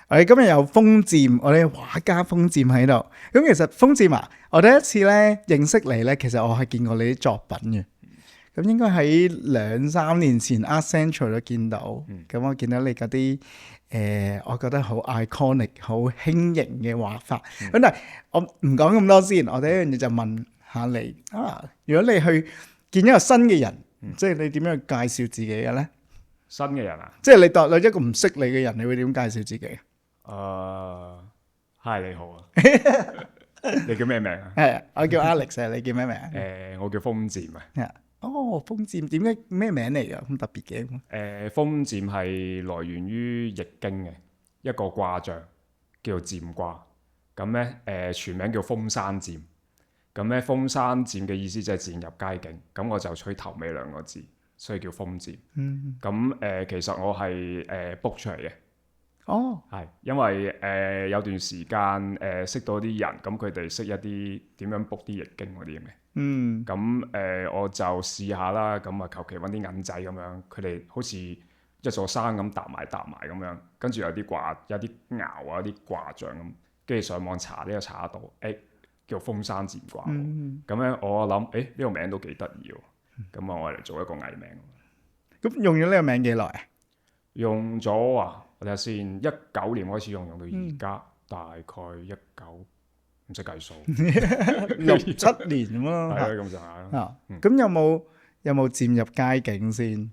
我哋今日有封佔，我哋畫家封佔喺度。咁其實封佔啊，我第一次咧認識你咧，其實我係見過你啲作品嘅。咁應該喺2-3年前 Art Central 都見到。咁我見到你嗰啲我覺得好 iconic、好輕盈嘅畫法。咁但係我唔講咁多先，我第一樣嘢就問下你啊，如果你去見一個新嘅人，即係你點樣去介紹自己嘅咧？新嘅人啊？即係你當你一個唔識你嘅人，你會點介紹自己？Hi 你好啊，你叫咩名啊？係，我叫 Alex 啊，你叫咩名？我叫封佔啊。哦，封佔點解咩名嚟㗎？咁特別嘅？封佔係來源於易經嘅一個卦象，叫做佔卦。咁咧全名叫封山佔。咁咧封山佔嘅意思就係漸入佳境。咁我就取頭尾兩個字，所以叫封佔。咁其實我係book 出嚟嘅。哦，係因為有段時間識到啲人，咁佢哋識一啲點樣 book 啲易經嗰啲嘅。咁我就試下啦，咁啊求其揾啲銀仔咁樣，佢哋好似一座山咁搭埋咁樣，跟住有啲卦、有啲爻啊、有啲卦象咁，跟住上網查呢個查得到，叫封山佔卦。咁咧我諗呢個名都幾得意喎，咁我嚟做一個藝名。咁用咗呢個名幾耐啊？用咗啊，我睇下先，19年開始用到而家，大概19唔識計數6-7年咁咯。係啊，咁上下啦。咁有冇漸入佳境先？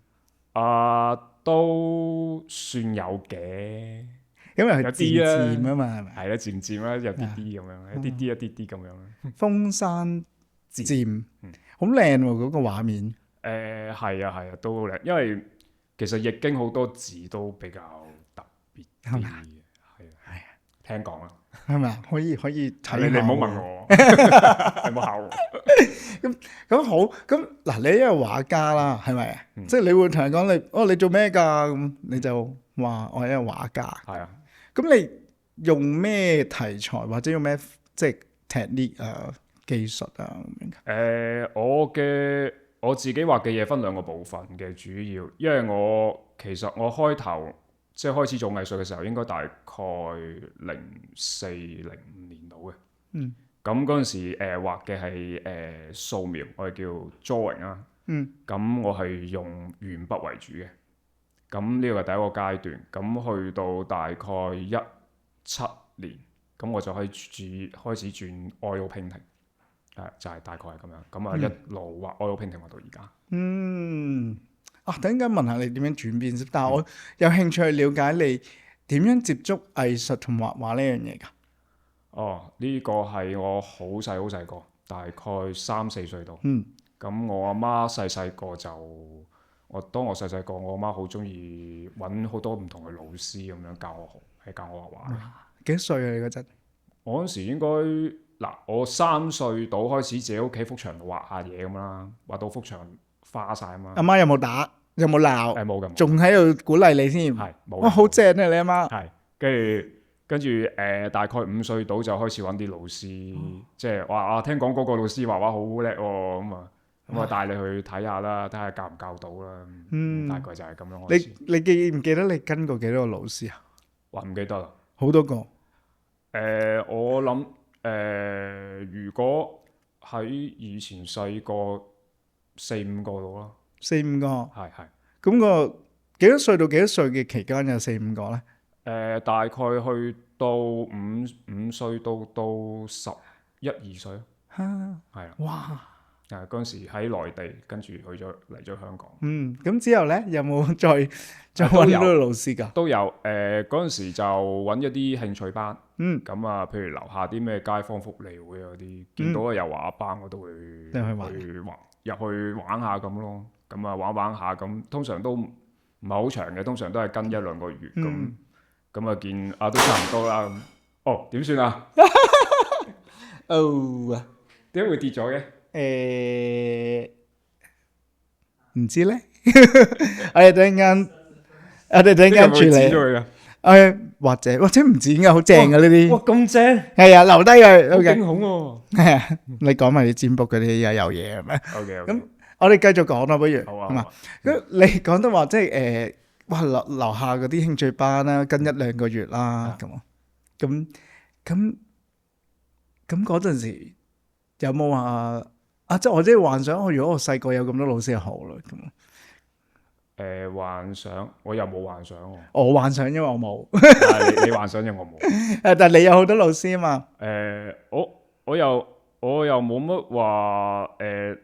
都算有嘅，因為佢漸漸啊嘛，係咪？係啦，漸漸啦，有啲啲咁樣，一啲咁樣。封山佔，好靚喎嗰個畫面。係啊，都好靚，因為其實易經好多字都比較特別啲嘅，係啊，聽講啦。係咪啊？可以睇。你唔好問我，你唔好考我。咁好，咁嗱，你一個畫家啦，係咪？即係你會同人講你做咩㗎？咁你就話我係一個畫家。係啊。咁你用咩題材或者用咩即係 technique 啊、技術啊咁樣？我自己畫嘅嘢分兩個部分嘅，主要因為其實我開頭即係開始做藝術嘅時候，應該大概04-05年到嘅。咁嗰陣時畫嘅係素描，我哋叫 drawing 啦。咁我係用鉛筆為主嘅。咁呢個係第一個階段。咁去到大概17年，咁我就開始轉 oil painting。就係大概係咁樣。咁啊一路畫 oil painting 畫到而家。等陣間問下你點樣轉變先。但係我有興趣去了解你點樣接觸藝術同畫畫呢樣嘢㗎。呢個係我好細個，大概3-4歲度。咁我阿媽細個就，當我細個，我阿媽好中意揾好多唔同嘅老師咁樣教我畫畫。幾多歲啊？你嗰陣？我嗰陣時應該我3歲到開始自己屋企幅牆度畫下嘢咁啦，畫到幅牆花晒啊嘛。阿媽有冇打？有冇鬧？冇咁。仲喺度鼓勵你添？係冇。哇，好正啊！你阿媽。係，跟住大概5歲到就開始揾啲老師，即係話聽講嗰個老師畫畫好叻喎，咁啊帶你去睇下啦，睇下教唔教到啦。大概就係咁樣。你記唔記得你跟過幾多個老師啊？唔記得啦。好多個。我諗如果喺以前細個4-5個到啦。4-5個。係。咁個幾多歲到幾多歲嘅期間有4-5個咧？大概去到5歲到11-12歲咯。係啊。哇！嗰陣時喺內地，跟住嚟咗香港。咁之後咧有冇再揾到老師㗎？都有。嗰陣時就揾一啲興趣班。咁啊，譬如樓下啲咩街坊福利會嗰啲，見到有畫班，我都會入去玩下咁咯。咁啊玩下咁，通常都唔係好長嘅，通常都係跟1-2個月咁。咁啊見都差唔多啦。點算啊？點解會跌咗嘅？唔知咧。我哋等陣間處理。或者唔剪㗎，好正㗎呢啲。哇，咁正！係啊，留低佢。好驚恐喎。係啊，你講埋啲占卜嗰啲有嘢係咪？ OK。咁我哋繼續講啦，不如。好啊。咁你講得話即係哇樓下嗰啲興趣班啦，跟1-2個月啦咁。咁嗰陣時有冇話即係我即係幻想，如果我細個有咁多老師就好啦咁。幻想我又冇幻想喎。我幻想，因為我冇。但係你幻想，因為我冇。但係你有好多老師啊嘛。我又冇乜話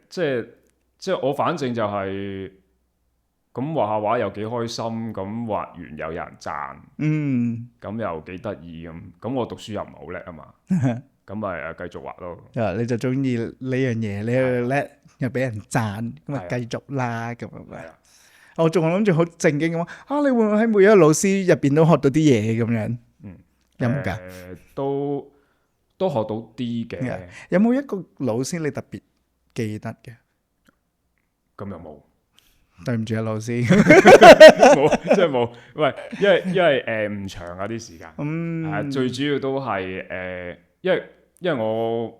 即係我反正就係咁畫下畫又幾開心，咁畫完又有人讚，咁又幾得意咁。咁我讀書又唔係好叻啊嘛，咁咪繼續畫咯。你就中意呢樣嘢，你又叻又俾人讚，咁咪繼續啦咁樣。我仲諗住好正經咁你會唔會喺每一個老師入邊都學到啲嘢咁樣？有冇㗎？都學到啲嘅。有冇一個老師你特別記得嘅？咁又冇。對唔住啊，老師。冇，即係冇。喂，因為唔長啊啲時間。最主要都係因為我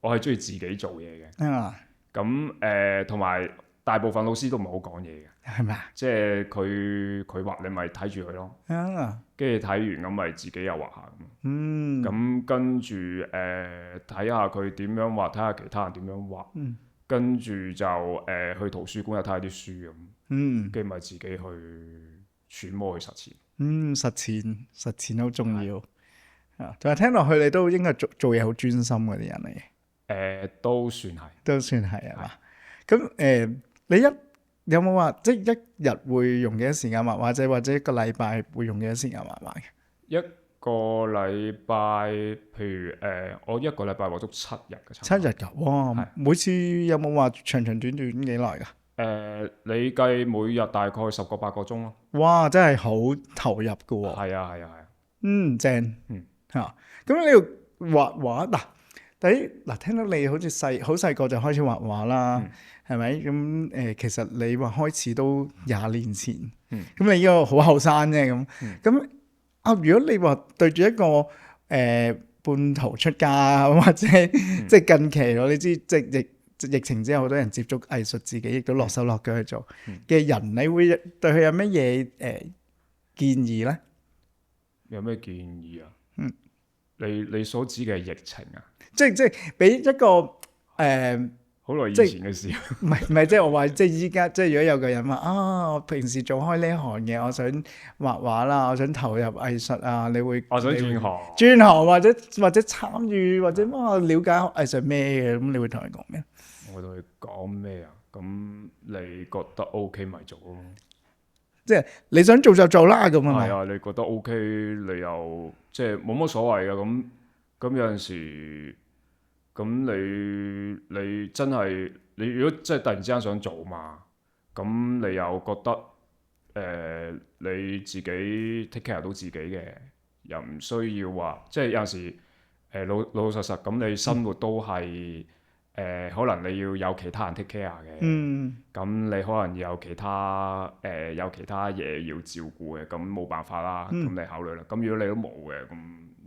係中意自己做嘢嘅。咁同埋大部分老師都唔係好講嘢嘅。係咪啊？即係佢畫你咪睇住佢咯。跟住睇完咁咪自己又畫下咁。咁跟住睇下佢點樣畫，睇下其他人點樣畫。跟住就去圖書館又睇下啲書咁。跟住咪自己去揣摩去實踐。實踐好重要。同埋聽落去你都應該做嘢好專心嗰啲人嚟嘅。都算係啊嘛。咁你有冇話即係一日會用幾多時間畫，或者一個禮拜會用幾多時間畫畫嘅？一個禮拜，譬如我一個禮拜畫足7日嘅。7日㗎？哇！每次有冇話長短短幾耐㗎？你計每日大概10個8個鐘咯。哇！真係好投入㗎喎。係啊。正。咁你要畫畫嗱，聽到你好似好細個就開始畫畫啦。係咪咁？其實你話開始都20年前，咁你呢個好後生啫咁。如果你話對住一個半途出家或者即係近期你知即係疫情之後，好多人接觸藝術，自己亦都落手落腳去做嘅人，你會對佢有乜嘢建議咧？有咩建議啊？你所指嘅係疫情啊？即係俾一個好耐以前嘅事。唔係，即係我話，即係依家，即係如果有個人話我平時做開呢行嘅，我想畫畫啦，我想投入藝術啊，你會我想轉行或者參與或者了解藝術咩嘅，咁你會同佢講咩？我同佢講咩啊？咁你覺得 OK 咪做咯？即係你想做就做啦，咁啊？係啊，你覺得 OK，你又即係冇乜所謂嘅咁有陣時。咁你真係你如果真係突然之間想做嘛，咁你又覺得你自己 take care 到自己嘅，又唔需要話即係有陣時老實咁你生活都係可能你要有其他人 take care 嘅。咁你可能有其他嘢要照顧嘅，咁冇辦法啦。咁你考慮啦。咁如果你都冇嘅，咁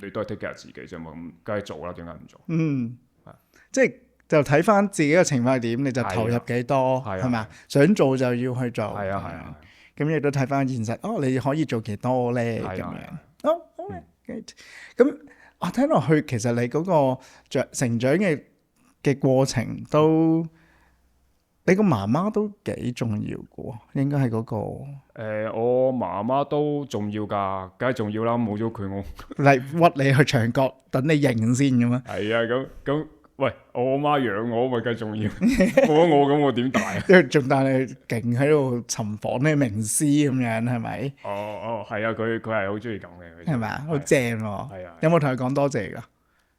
你都係 take care 自己啫嘛，咁梗係做啦，點解唔做？即係就睇翻自己嘅情況係點，你就投入幾多，係咪？想做就要去做。係啊。咁亦都睇翻現實，你可以做幾多咧？咁樣。咁我聽落去，其實你嗰個成長嘅過程都，你個媽媽都幾重要嘅喎，應該係嗰個。我媽媽都重要㗎，梗係重要啦，冇咗佢我嚟屈你去牆角等你認先咁啊？係啊，咁。喂，我媽養我咪梗係重要，冇咗我咁我點大啊？因為仲但係勁喺度尋訪啲名師咁樣，係咪？係啊，佢係好中意咁嘅，係咪啊？好正喎！係啊，有冇同佢講多謝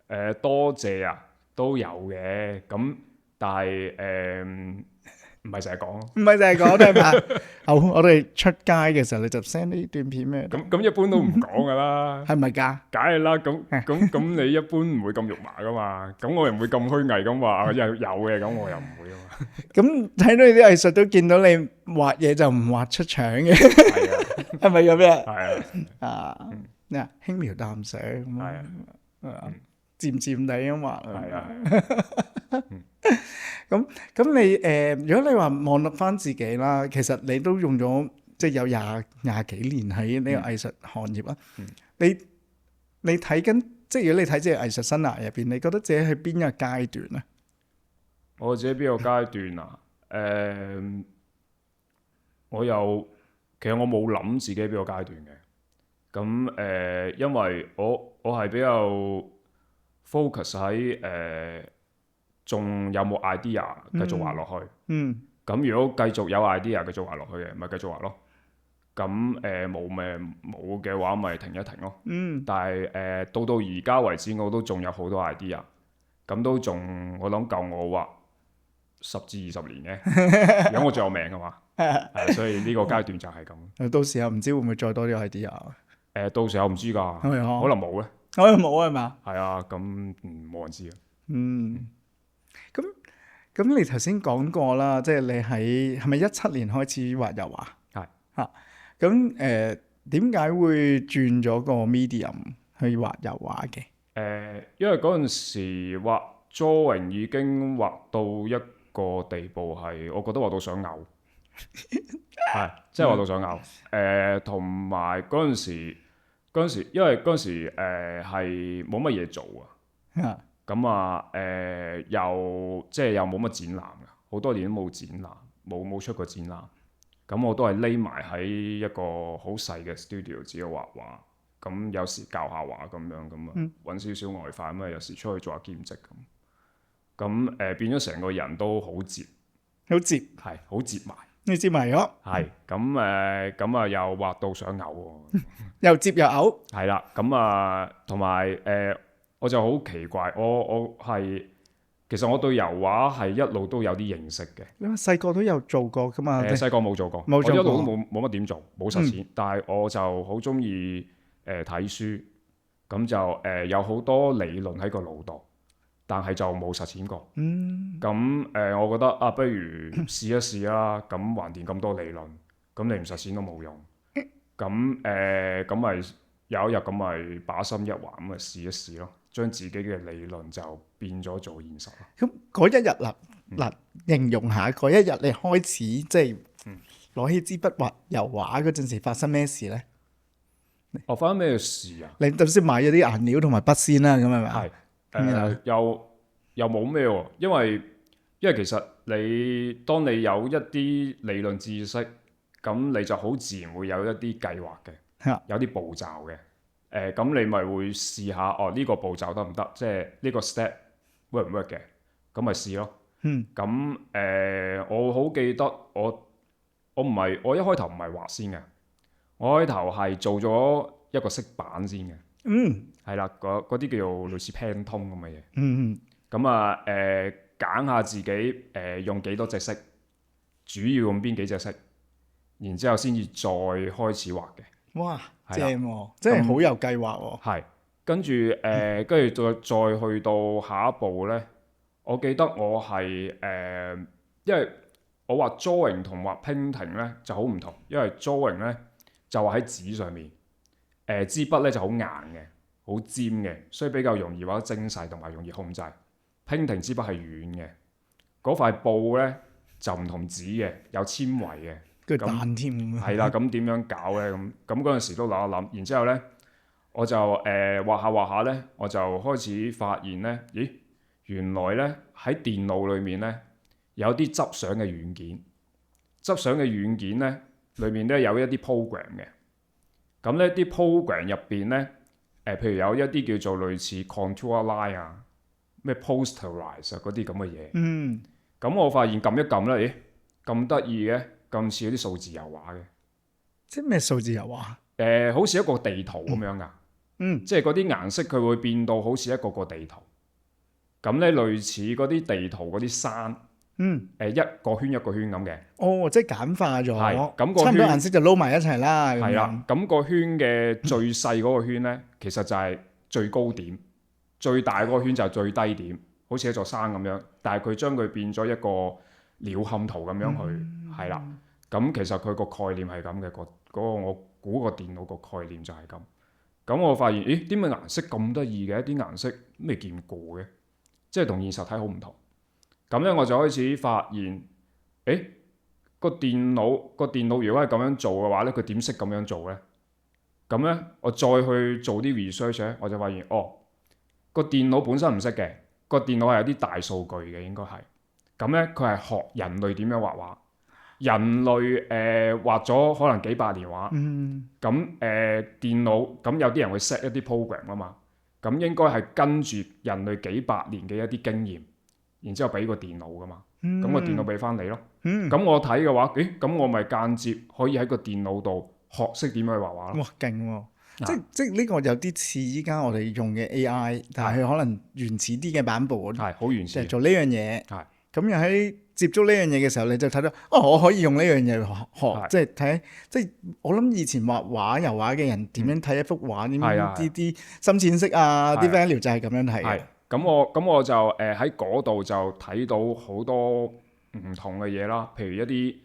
㗎？多謝啊，都有嘅，咁但係唔係成日講，係嘛？好，我哋出街嘅時候你就 send 呢段片咩？咁一般都唔講噶啦，係咪㗎？梗係啦，咁你一般唔會咁肉麻噶嘛，咁我又唔會咁虛偽咁話有嘅，咁我又唔會啊嘛。咁睇到你啲藝術都見到你畫嘢就唔畫出腸嘅，係咪咁樣？係啊，輕描淡寫咁啊，漸漸地咁畫啊。咁你如果你話望落翻自己啦，其實你都用咗即係有廿幾年喺呢個藝術行業啦。嗯你睇緊，即係如果你睇自己藝術生涯入邊，你覺得自己喺邊一個階段咧？我自己邊個階段啊？其實我冇諗自己邊個階段嘅。咁因為我係比較 focus 喺仲有冇 idea 繼續畫落去。咁如果繼續有 idea 繼續畫落去嘅，咪繼續畫咯。咁冇咪冇嘅話，咪停一停咯。但係到而家為止，我都仲有好多 idea。咁都仲我諗夠我畫10至20年嘅，如果我仲有命嘅話。所以呢個階段就係咁。到時候唔知會唔會再多啲 idea？到時候唔知㗎，可能冇咧。可能冇係嘛？係啊，咁冇人知啊。咁你頭先講過啦，即係你係咪17年開始畫油畫？係嚇。咁點解會轉咗個 medium 去畫油畫嘅？因為嗰陣時畫 drawing 已經畫到一個地步係，我覺得畫到想嘔。係，即係畫到想嘔。同埋嗰陣時，因為嗰陣時係冇乜嘢做啊。咁啊又冇乜展覽㗎，好多年都冇展覽，冇出過展覽。咁我都係匿埋喺一個好細嘅 studio 自己畫畫。咁有時教下畫咁樣，咁啊揾少少外快，咁啊有時出去做下兼職咁。咁變咗成個人都好折，好折，係好折埋。你折埋咗？係咁又畫到想嘔喎，又折又嘔。係啦，咁啊同埋我就好奇怪，我係其實我對油畫係一路都有啲認識嘅。你話細個都有做過㗎嘛？細個冇做過，我一路都冇乜點做，冇實踐。但係我就好中意睇書，咁就有好多理論喺個腦度，但係就冇實踐過。咁我覺得不如試一試啦。咁橫掂咁多理論，咁你唔實踐都冇用。咁咪有一日咁咪把心一橫，咁咪試一試咯。將自己嘅理論就變咗做現實咯。咁嗰一日嗱，形容下嗰一日你開始即係攞起支筆畫油畫嗰陣時發生咩事咧？發生咩事啊？你就先買咗啲顏料同埋筆先啦，咁係咪？係又冇咩喎？因為其實當你有一啲理論知識，咁你就好自然會有一啲計劃嘅，有啲步驟嘅。咁你咪會試下呢個步驟得唔得？即係呢個 step work 唔 work 嘅，咁咪試咯。咁我好記得我一開頭唔係畫先嘅，我開頭係做咗一個色板先嘅。係啦，嗰啲叫做類似 Pantone 咁嘅嘢。咁啊揀下自己用幾多隻色，主要用邊幾隻色，然之後先至再開始畫嘅。哇，正喎，真係好有計劃喎。係，跟住再去到下一步咧，我記得我係因為我畫 drawing 同畫 painting 咧就好唔同，因為 drawing 咧就畫喺紙上面，支筆咧就好硬嘅，好尖嘅，所以比較容易畫得精細同埋容易控制。painting 支筆係軟嘅，嗰塊布咧就唔同紙嘅，有纖維嘅。佢彈添，係啦，咁點樣搞咧？咁嗰陣時都諗一諗，然之後咧，我就畫下咧，我就開始發現咧，咦，原來咧喺電腦裏面咧有啲執相嘅軟件，執相嘅軟件咧裏面咧有一啲 program 嘅，咁咧啲 program 入邊咧，譬如有一啲叫做類似 contour line 啊，咩 posterize 啊嗰啲咁嘅嘢。咁我發現撳一撳咧，咦，咁得意嘅！咁似嗰啲數字油畫嘅，即係咩數字油畫？好似一個地圖咁樣噶，即係嗰啲顏色佢會變到好似一個地圖，咁咧類似嗰啲地圖嗰啲山，一個圈一個圈咁嘅。哦，即係簡化咗，咁差唔多顏色就撈埋一齊啦。係啦，咁個圈嘅最細嗰個圈咧，其實就係最高點，最大嗰個圈就係最低點，好似一座山咁樣，但係佢將佢變咗一個鳥瞰圖咁樣去，係啦。咁其實佢個概念係咁嘅，嗰個我估個電腦個概念就係咁。咁我發現，咦，點解顏色咁得意嘅？啲顏色未見過嘅，即係同現實睇好唔同。咁咧我就開始發現，嗰個電腦如果係咁樣做嘅話咧，佢點識咁樣做咧？咁咧，我再去做啲 research 咧，我就發現個電腦本身唔識嘅，個電腦係有啲大數據嘅應該係。咁咧，佢係學人類點樣畫畫。人類畫咗可能幾百年畫，咁電腦咁有啲人會 set 一啲 program 啊嘛，咁應該係跟住人類幾百年嘅一啲經驗，然之後俾個電腦噶嘛，咁個電腦俾翻你咯。咁我睇嘅話，咁我咪間接可以喺個電腦度學識點樣去畫畫咯。哇，勁喎！即係呢個有啲似依家我哋用嘅 AI，但係佢可能原始啲嘅版本，係好原始，就做呢樣嘢。係咁又喺接觸呢樣嘢嘅時候，你就睇到我可以用呢樣嘢學，即係睇，即係我諗以前畫畫油畫嘅人點樣睇一幅畫，啲深淺色啊，啲 value 就係咁樣睇嘅。咁我就喺嗰度就睇到好多唔同嘅嘢啦，譬如一啲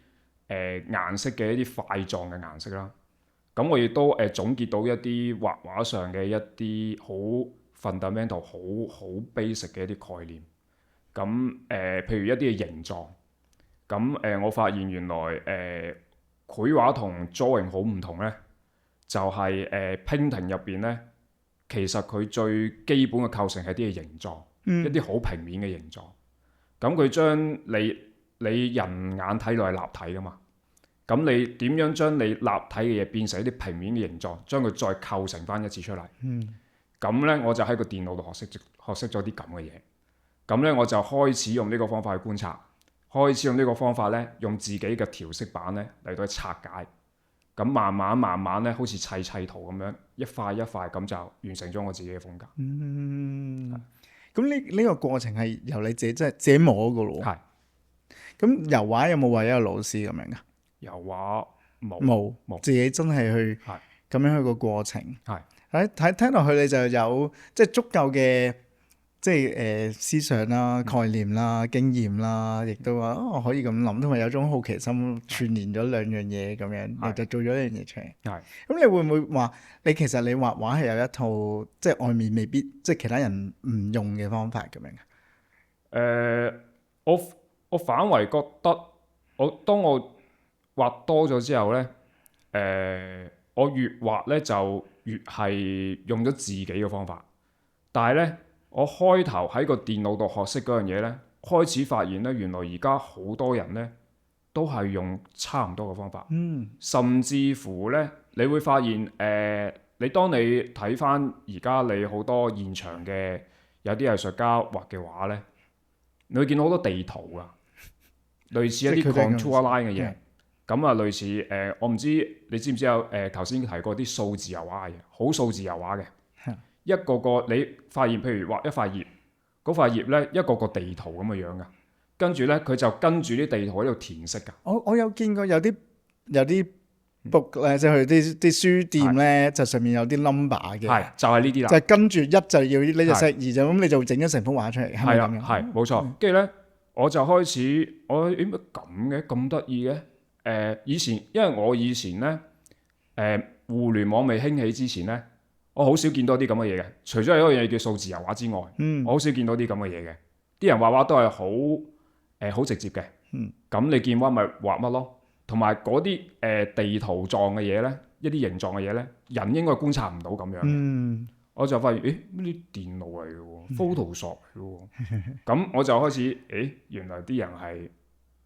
顏色嘅一啲塊狀嘅顏色啦。咁我亦都總結到一啲畫畫上嘅一啲好 fundamental、好 basic 嘅一啲概念。咁譬如一啲嘅形狀，咁我發現原來繪畫同 drawing 好唔同咧，就係painting 入邊咧，其實佢最基本嘅構成係啲嘅形狀，一啲好平面嘅形狀。咁佢將你人眼睇落係立體噶嘛，咁你點樣將你立體嘅嘢變成一啲平面嘅形狀，將佢再構成翻一次出嚟？咁咧我就喺個電腦度學識咗啲咁嘅嘢。咁咧我就開始用呢個方法去觀察，開始用呢個方法咧，用自己嘅調色板咧嚟到去拆解。咁慢慢咧，好似砌圖咁樣，一塊一塊咁就完成咗我自己嘅風格。咁呢個過程係由你自己摸嘅咯。係。咁油畫有冇話一個老師咁樣噶？油畫冇，自己真係去咁樣去個過程。係。聽落去你就有即係足夠嘅。即係思想啦、概念啦、經驗啦，亦都話可以咁諗，同埋有種好奇心串連咗兩樣嘢咁樣，你就做咗一樣嘢出嚟。咁你會唔會話你其實你畫畫係有一套即係外面未必即係其他人唔用嘅方法咁樣？我反為覺得當我畫多咗之後咧，我越畫咧就越係用咗自己嘅方法，但係咧。我開頭喺個電腦度學識嗰樣嘢咧，開始發現咧，原來而家好多人咧都係用差唔多嘅方法，甚至乎咧，你會發現你當你睇翻而家你好多現場嘅有啲藝術家畫嘅畫咧，你會見到好多地圖啊，類似一啲 contour line 嘅嘢，咁啊類似我唔知你知唔知有頭先提過啲數字油畫嘅，好數字油畫嘅。一個個你發現，譬如畫一塊葉，嗰塊葉咧一個個地圖咁嘅樣噶，跟住咧佢就跟住啲地圖喺度填色噶。我有見過有啲 book 咧，即係去啲書店咧，就上面有啲 number 嘅，係就係呢啲啦，就係跟住一就要呢隻色，二就咁你就整咗成幅畫出嚟，係咪咁樣？係冇錯。跟住咧我就開始點解咁嘅咁得意嘅？以前因為我以前咧互聯網未興起之前咧。我好少見到啲咁嘅嘢嘅，除咗係一個嘢叫數字油畫之外，我好少見到啲咁嘅嘢嘅。啲人畫畫都係好直接嘅，咁你見乜咪畫乜咯。同埋嗰啲地圖狀嘅嘢咧，一啲形狀嘅嘢咧，人應該觀察唔到咁樣。我就發現呢啲電腦嚟嘅喎，Photoshop 嚟嘅喎。咁我就開始原來啲人係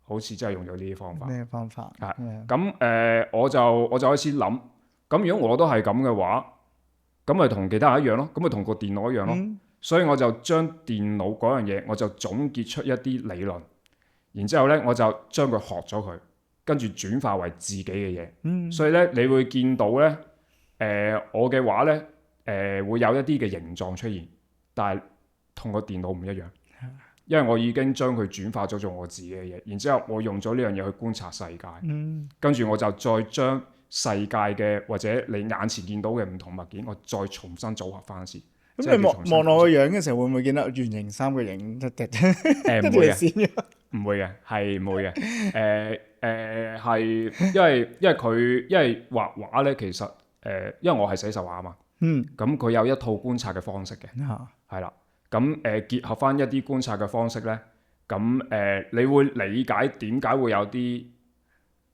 好似真係用咗呢啲方法。咩方法？咁我就開始諗，咁如果我都係咁嘅話。咁咪同其他人一樣咯，咁咪同個電腦一樣咯。所以我就將電腦嗰樣嘢，我就總結出一啲理論，然之後咧我就將佢學咗佢，跟住轉化為自己嘅嘢。所以咧你會見到咧，我嘅畫咧，會有一啲嘅形狀出現，但係同個電腦唔一樣，因為我已經將佢轉化咗做我自己嘅嘢，然之後我用咗呢樣嘢去觀察世界，跟住我就再將世界嘅或者你眼前見到嘅唔同物件，我再重新組合翻一次。咁你望落個樣嘅時候，會唔會見到圓形、三角形？唔會嘅，唔會嘅，係唔會嘅。係因為畫畫咧，其實因為我係寫實畫啊嘛。咁佢有一套觀察嘅方式嘅，係啦。咁結合翻一啲觀察嘅方式咧，咁你會理解點解會有啲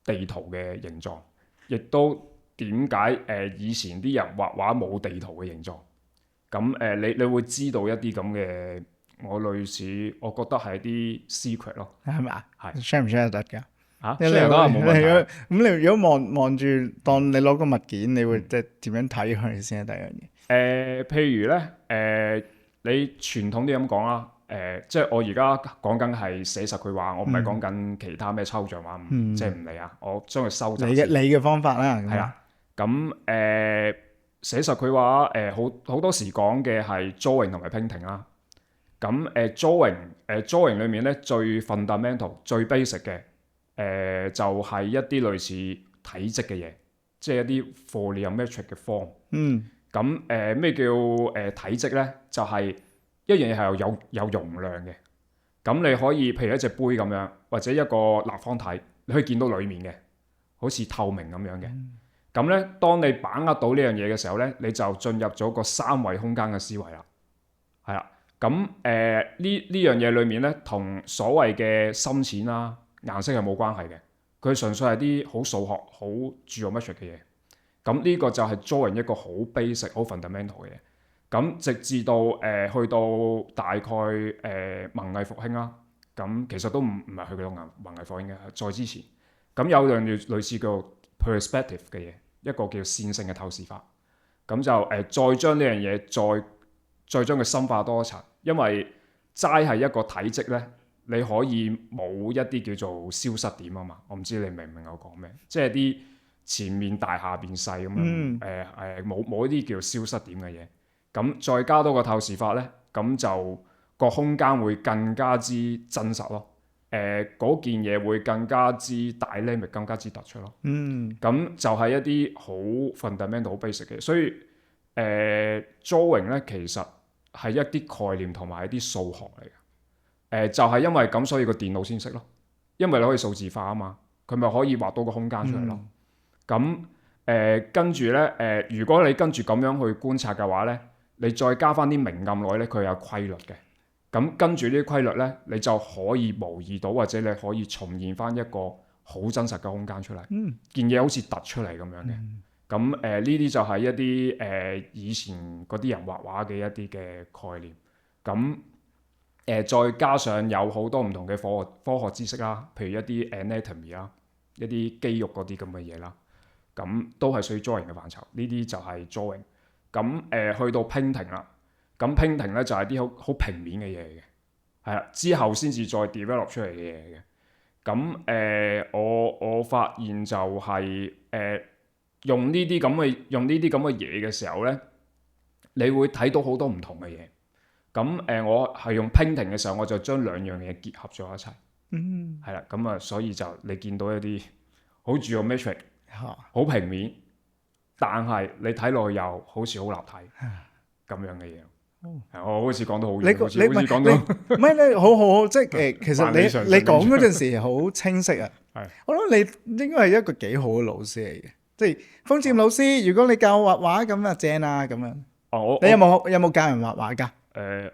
地圖嘅形狀，亦都點解以前啲人畫畫冇地圖嘅形狀。咁你會知道一啲咁嘅，我類似，我覺得係一啲 secret 咯，係咪啊？係 share 唔 share 得㗎？嚇，share 都係冇問題。咁你如果望住當你攞個物件，你會即係點樣睇佢先係第一樣嘢？譬如咧，你傳統啲咁講啦，即係我而家講緊係寫實繪畫，我唔係講緊其他咩抽象畫，即係唔理啊，我將佢收集。你嘅方法啦，係啦，咁寫實繪畫好多時講嘅係 drawing 同埋 painting 啦。咁drawing 裏面咧最 fundamental 最 basic 嘅就係一啲類似體積嘅嘢，即係一啲 volumetric 嘅 form。咁咩叫體積咧？就係一樣嘢係有容量嘅。咁你可以譬如一隻杯咁樣，或者一個立方體，你可以見到裡面嘅，好似透明咁樣嘅。咁咧，當你把握到呢樣嘢嘅時候咧，你就進入咗個三維空間嘅思維啦。係啦，咁呢樣嘢裏面咧，同所謂嘅深淺啦、顏色係冇關係嘅，佢純粹係啲好數學、好 geometric 嘅嘢。咁呢個就係 drawing 一個好 basic、好 fundamental 嘅嘢。咁直至到去到大概文藝復興啦，咁其實都唔係去到文藝復興嘅，再之前。咁有樣嘢類似叫 perspective 嘅嘢，一個叫線性嘅透視法。咁就再將呢樣嘢再將佢深化多一層，因為齋係一個體積咧，你可以冇一啲叫做消失點啊嘛。我唔知你明唔明我講咩？即係啲前面大下邊細咁樣，冇一啲叫消失點嘅嘢。咁再加多個透視法咧，咁就個空間會更加之真實咯。嗰件嘢會更加之dynamic，更加之突出咯。咁就係一啲好 fundamental、好 basic 嘅。所以drawing 咧其實係一啲概念同埋一啲數學嚟嘅。就係因為咁，所以個電腦先識咯。因為你可以數字化啊嘛，佢咪可以畫到個空間出嚟咯。咁跟住咧，如果你跟住咁樣去觀察嘅話咧，你再加翻啲明暗落去咧，佢有規律嘅。咁跟住呢啲規律咧，你就可以模擬到，或者你可以重現翻一個好真實嘅空間出嚟。件嘢好似突出嚟咁樣嘅。咁呢啲就係一啲以前嗰啲人畫畫嘅一啲嘅概念。咁再加上有好多唔同嘅科學知識啦，譬如一啲 anatomy 啦，一啲肌肉嗰啲咁嘅嘢啦。咁都係屬於 drawing 嘅範疇，呢啲就係 drawing。咁去到 painting 啦，咁 painting 咧就係啲好平面嘅嘢嚟嘅，係啦，之後先至再 develop 出嚟嘅嘢嘅。咁我發現就係用呢啲咁嘅嘢嘅時候咧，你會睇到好多唔同嘅嘢。咁我係用 painting 嘅時候，我就將兩樣嘢結合咗一齊。係啦，咁所以就你見到一啲好 geometric。好平面，但係你睇落去又好似好立體咁樣嘅嘢。我好似講到好遠，好似講到唔係你好，即係其實你講嗰陣時好清晰啊。我諗你應該係一個幾好嘅老師嚟嘅，即係風漸老師。如果你教我畫畫咁啊正啊咁樣。你有冇教人畫畫㗎？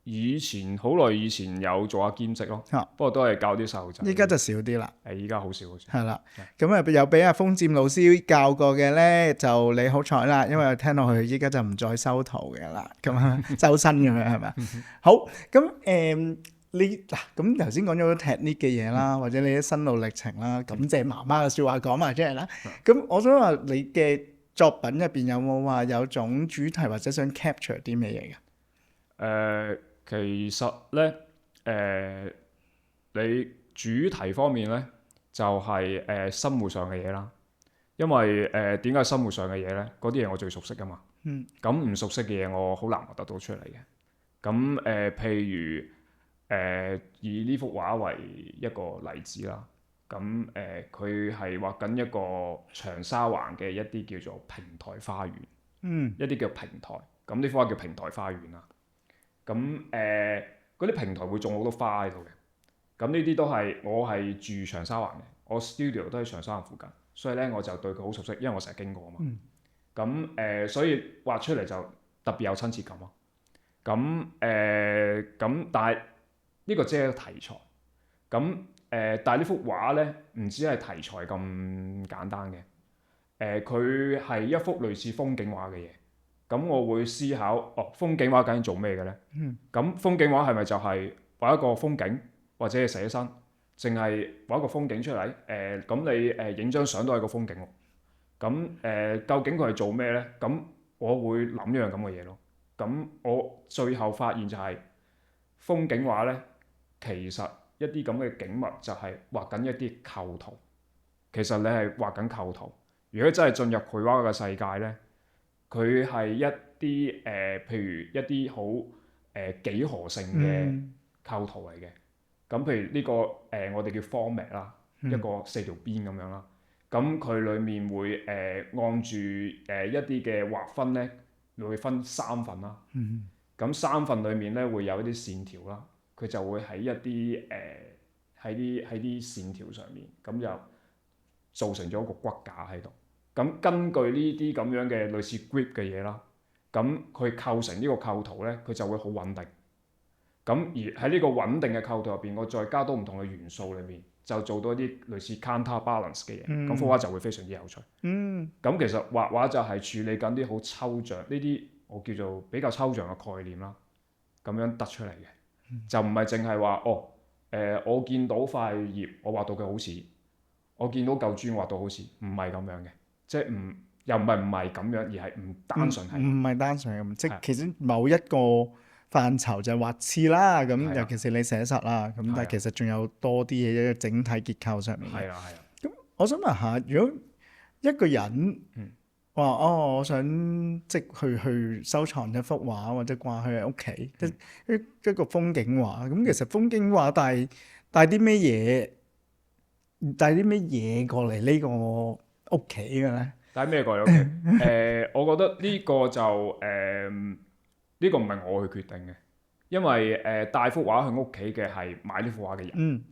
以前好耐以前有做下兼職咯，不過都係教啲細路仔。依家就少啲啦。依家好少。係啦，咁有俾阿風漸老師教過嘅咧，就你好彩啦，因為我聽落去依家就唔再收徒嘅啦，咁周身咁樣係咪？好，咁你嗱咁頭先講咗 technique 嘅嘢啦，或者你啲心路歷程啦，感謝媽媽嘅説話講埋出嚟啦。咁我想話你嘅作品入邊有冇話有種主題或者想 capture 啲咩嘢嘅？其實咧，你主題方面咧，就係生活上嘅嘢啦。因為點解生活上嘅嘢咧？嗰啲嘢我最熟悉噶嘛。咁唔熟悉嘅嘢，我好難畫得到出嚟嘅。咁譬如以呢幅畫為一個例子啦。咁佢係畫緊一個長沙灣嘅一啲叫做平台花園。一啲叫平台。咁呢幅畫叫平台花園啦。咁嗰啲平台會種好多花喺度嘅。咁呢啲都係我係住長沙灣嘅，我 studio 都喺長沙灣附近，所以咧我就對佢好熟悉，因為我成日經過啊嘛。咁所以畫出嚟就特別有親切感咯。咁但係呢個只係一個題材。咁但係呢幅畫咧唔止係題材咁簡單嘅，佢係一幅類似風景畫嘅嘢。咁我會思考，風景畫究竟做咩嘅咧？咁風景畫係咪就係畫一個風景，或者係寫生，淨係畫一個風景出嚟？咁你影張相都係個風景喎。咁究竟佢係做咩咧？咁我會諗一樣咁嘅嘢咯。咁我最後發現就係風景畫咧，其實一啲咁嘅景物就係畫緊一啲構圖。其實你係畫緊構圖。如果真係進入繪畫嘅世界咧，佢係一啲譬如一啲好幾何性嘅構圖嚟嘅。咁譬如呢個我哋叫 format 啦，一個四條邊咁樣啦。咁佢裡面會按住一啲嘅劃分咧，會分三份啦。咁三份裡面咧會有一啲線條啦，佢就會喺一啲喺啲線條上面，咁就造成咗一個骨架喺度。咁根據呢啲咁樣嘅類似 grip 嘅嘢啦，咁佢構成呢個構圖咧，佢就會好穩定。咁而喺呢個穩定嘅構圖入邊，我再加多唔同嘅元素裏面，就做到一啲類似 counterbalance 嘅嘢。咁幅畫就會非常之有趣。咁其實畫畫就係處理緊啲好抽象，呢啲我叫做比較抽象嘅概念啦，咁樣得出嚟嘅，就唔係淨係話我見到塊葉，我畫到佢好似，我見到嚿磚畫到好似，唔係咁樣嘅。即係又唔係咁樣，而係唔單純係唔係單純咁，即係其實某一個範疇就係畫似啦，咁尤其是你寫實啦，咁但係其實仲有多啲嘢，一個整體結構上面。係啊。咁我想問下，如果一個人話我想即係去收藏一幅畫或者掛喺屋企，一個風景畫，咁其實風景畫帶啲咩嘢過嚟呢個屋企嘅咧？帶咩過嚟屋企？我覺得呢個就呢個唔係我去決定嘅，因為帶幅畫去屋企嘅係買呢幅畫嘅人。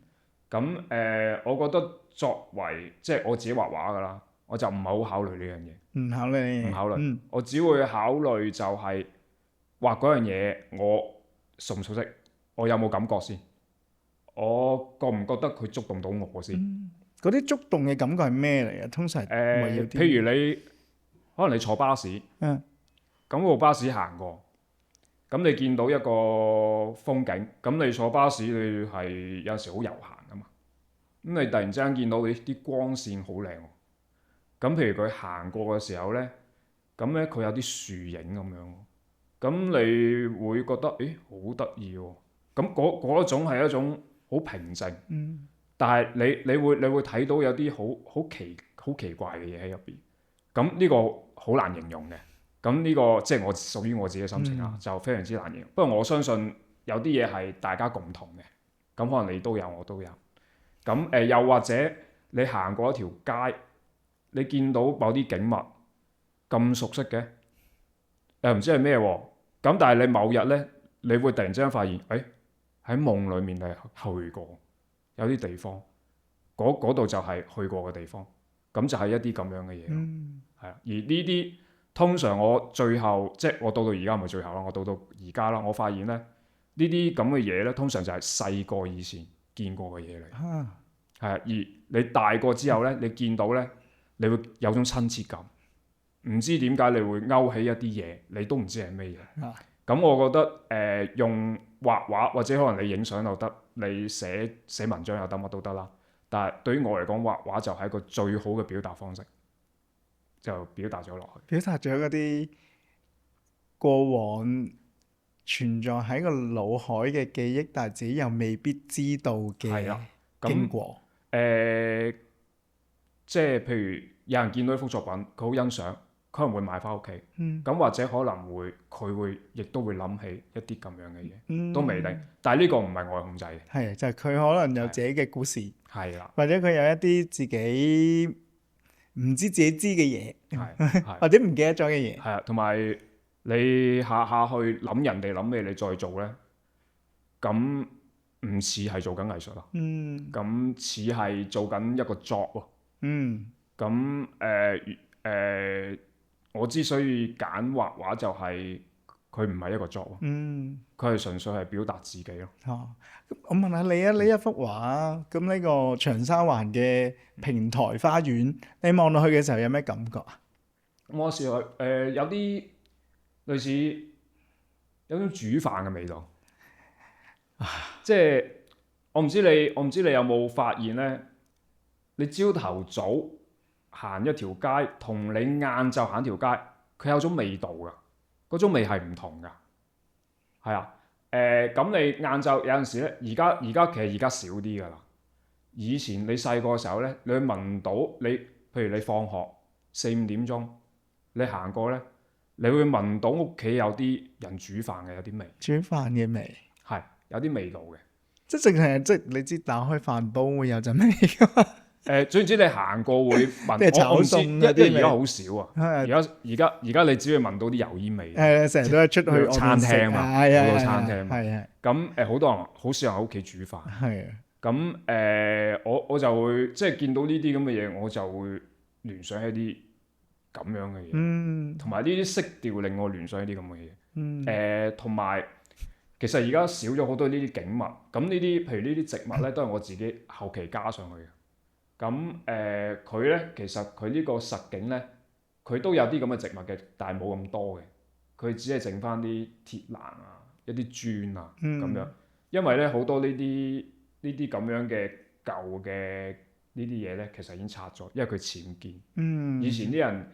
咁我覺得作為即係我自己畫畫㗎啦，我就唔係好考慮呢樣嘢。唔考慮。我只會考慮就係畫嗰樣嘢，我熟唔熟悉，我有冇感覺先，我覺唔覺得佢觸動到我先。嗰啲觸動嘅感覺係咩嚟嘅？通常譬如你可能你坐巴士，咁部巴士行過，咁你見到一個風景，咁你坐巴士你係有時好悠閒㗎嘛，咁你突然之間見到啲光線好靚喎，咁譬如佢行過嘅時候咧，咁咧佢有啲樹影咁樣，咁你會覺得好得意喎，咁嗰種係一種好平靜。但係你會睇到有啲好奇怪嘅嘢喺入邊，咁呢個好難形容嘅。咁呢個即係我屬於我自己嘅心情啦，就非常之難形容。不過我相信有啲嘢係大家共同嘅，咁可能你都有，我都有。咁又或者你行過一條街，你見到某啲景物咁熟悉嘅，唔知係咩喎？咁但係你某日咧，你會突然之間發現，喺夢裡面你去過。有啲地方，嗰度就係去過嘅地方，咁就係一啲咁樣嘅嘢咯，係啊。而呢啲通常我最後即係我到而家唔係最後啦，我到而家啦，我發現咧呢啲咁嘅嘢咧，通常就係細個以前見過嘅嘢嚟，係啊。而你大個之後咧，你見到咧，你會有種親切感，唔知點解你會勾起一啲嘢，你都唔知係咩嘢。咁我覺得用畫畫或者可能你影相又得，你寫文章又得，乜都得啦。但係對於我嚟講，畫畫就係一個最好嘅表達方式，就表達咗落去。表達咗嗰啲過往存在喺個腦海嘅記憶，但係自己又未必知道嘅經過。即係譬如有人見到一幅作品，佢好欣賞。可能會買翻屋企，咁或者可能佢亦都會諗起一啲咁樣嘅嘢，都未定。但係呢個唔係我控制嘅，係就係佢可能有自己嘅故事，係啦，或者佢有一啲自己唔知自己知嘅嘢，或者唔記得咗嘅嘢。係啊，同埋你下下去諗人哋諗咩，你再做咧，咁唔似係做緊藝術咯，咁似係做緊一個作喎，咁我之所以揀畫畫就係佢唔係一個 job 咯。佢係純粹係表達自己咯。咁我問下你啊，呢一幅畫咁呢個長沙灣嘅平台花園，你望落去嘅時候有咩感覺啊？我試過有啲類似有種煮飯嘅味道，即係我唔知你有冇發現咧？你朝頭早行一條街，同你晏晝行一條街，佢有種味道㗎，嗰種味係唔同㗎。係啊，咁你晏晝有陣時咧，而家其實而家少啲㗎啦。以前你細個嘅時候咧，你會聞到譬如你放學4、5點鐘，你行過咧，你會聞到屋企有啲人煮飯嘅有啲味。煮飯嘅味係有啲味道嘅，即係淨係即係你知打開飯煲會有陣味㗎嘛？總之你行過會聞，即係炒餸因為嗰啲而家好少啊。而家你只會聞到啲油煙味。成日都係出去餐廳嘛，好多餐廳。係咁好多人好少人喺屋企煮飯。係咁我就會即係見到呢啲咁嘅嘢，我就會聯想一啲咁樣嘅嘢。同埋呢啲色調令我聯想一啲咁嘅嘢。同埋其實而家少咗好多呢啲景物。咁呢啲譬如呢啲植物咧，都係我自己後期加上去嘅。咁佢咧，其實佢呢個實景咧，佢都有啲咁嘅植物嘅，但係冇咁多嘅。佢只係剩翻啲鐵欄啊、一啲磚啊咁樣。因為咧好多呢啲咁樣嘅舊嘅呢啲嘢咧，其實已經拆咗，因為佢僭建。以前啲人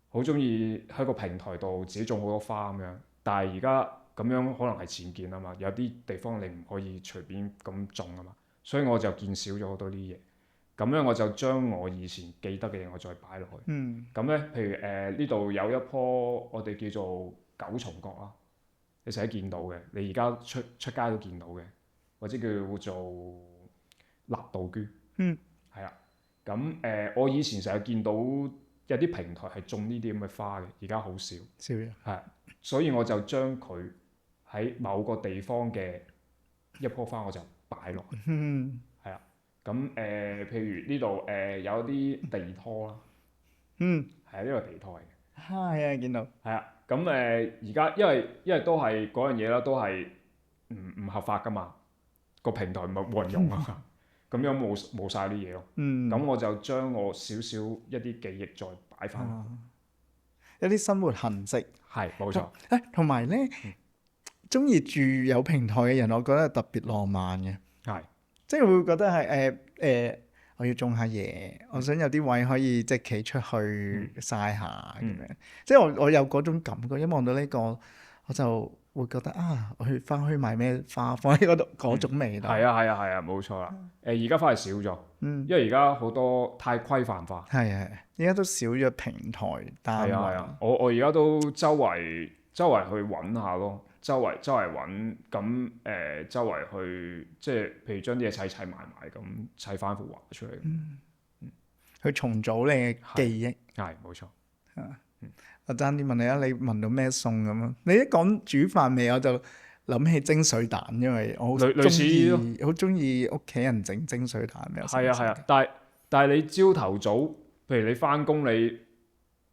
好中意喺個平台度自己種好多花咁樣，但係而家咁樣可能係僭建啊嘛，有啲地方你唔可以隨便咁種啊嘛，所以我就見少咗好多呢啲嘢。咁樣我就將我以前記得嘅嘢我再擺落去。咁咧，譬如呢度有一棵我哋叫做九重角啦，你成日見到嘅，你而家出街都見到嘅，或者叫做立杜鵑。係啦。咁我以前成日見到有啲平台係種呢啲咁嘅花嘅，而家好少。少咗。係，所以我就將佢喺某個地方嘅一棵花我就擺落去。係啦。咁譬如呢度有啲地拖啦，係啊，呢個地拖嚟嘅。係啊，見到。係啊，咁而家因為都係嗰樣嘢啦，都係唔合法噶嘛，個平台冇人用啊嘛，咁樣冇晒啲嘢咯。咁我就將我少少一啲記憶再擺翻落去，一啲生活痕跡。係冇錯。同埋咧，中意住有平台嘅人，我覺得特別浪漫嘅。係。即係會覺得係我要種下嘢，我想有啲位可以即係企出去曬下咁樣。即係我有嗰種感覺，一望到呢個我就會覺得我翻去買咩花放喺嗰度嗰種味道。係啊，冇錯啦。而家反而少咗，因為而家好多太規範化。係，而家都少咗平台單位。係啊，我而家都周圍去揾下咯。周圍揾，咁周圍去即係譬如將啲嘢砌埋咁砌翻幅畫出嚟。去重組你嘅記憶。係冇錯。我爭啲問你啊，你聞到咩餸咁啊？你一講煮飯味，我就諗起蒸水蛋，因為我好中意屋企人整蒸水蛋。係啊，但係你朝頭早，譬如你翻工，你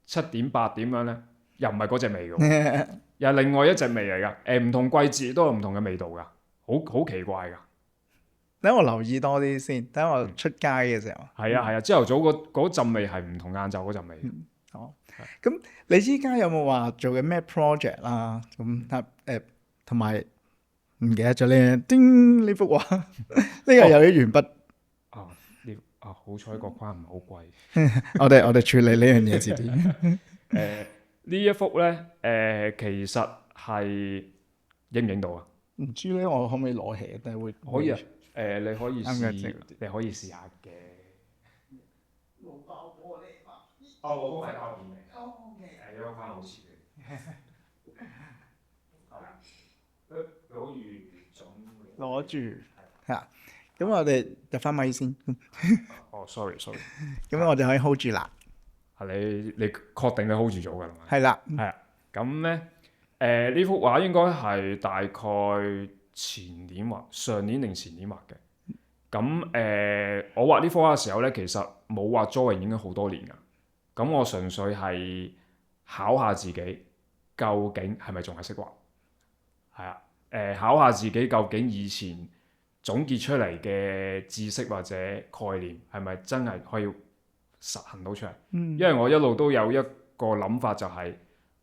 7點8點樣咧，又唔係嗰隻味㗎。又係另外一隻味嚟㗎，唔同季節都有唔同嘅味道㗎，好奇怪㗎。等我留意多啲先，等我出街嘅時候。係啊，朝頭早嗰陣味係唔同晏晝嗰陣味。咁你依家有冇話做緊咩 project 啦？咁同埋唔記得咗呢幅畫，呢個有啲鉛筆。好彩個框唔係好貴。我哋處理呢樣嘢遲啲。呢一幅咧，其實係影唔影到啊？唔知咧，我可唔可以攞起？但係會可以啊。你可以試下嘅。冇爆玻璃嘛？我係膠片嚟。OK。有個框好似嘅。攞住。係啊。咁我哋入翻咪先。sorry。咁我哋可以 hold 住啦。你確定你 hold 住咗㗎啦嘛？係啦。係啊。咁咧，呢幅畫應該係大概上年定前年畫嘅。咁我畫呢幅畫嘅時候咧，其實冇畫 drawing 已經好多年㗎。咁我純粹係考下自己，究竟係咪仲係識畫？係啊，考下自己究竟以前總結出嚟嘅知識或者概念係咪真係可以實行到出嚟？因為我一路都有一個諗法就係、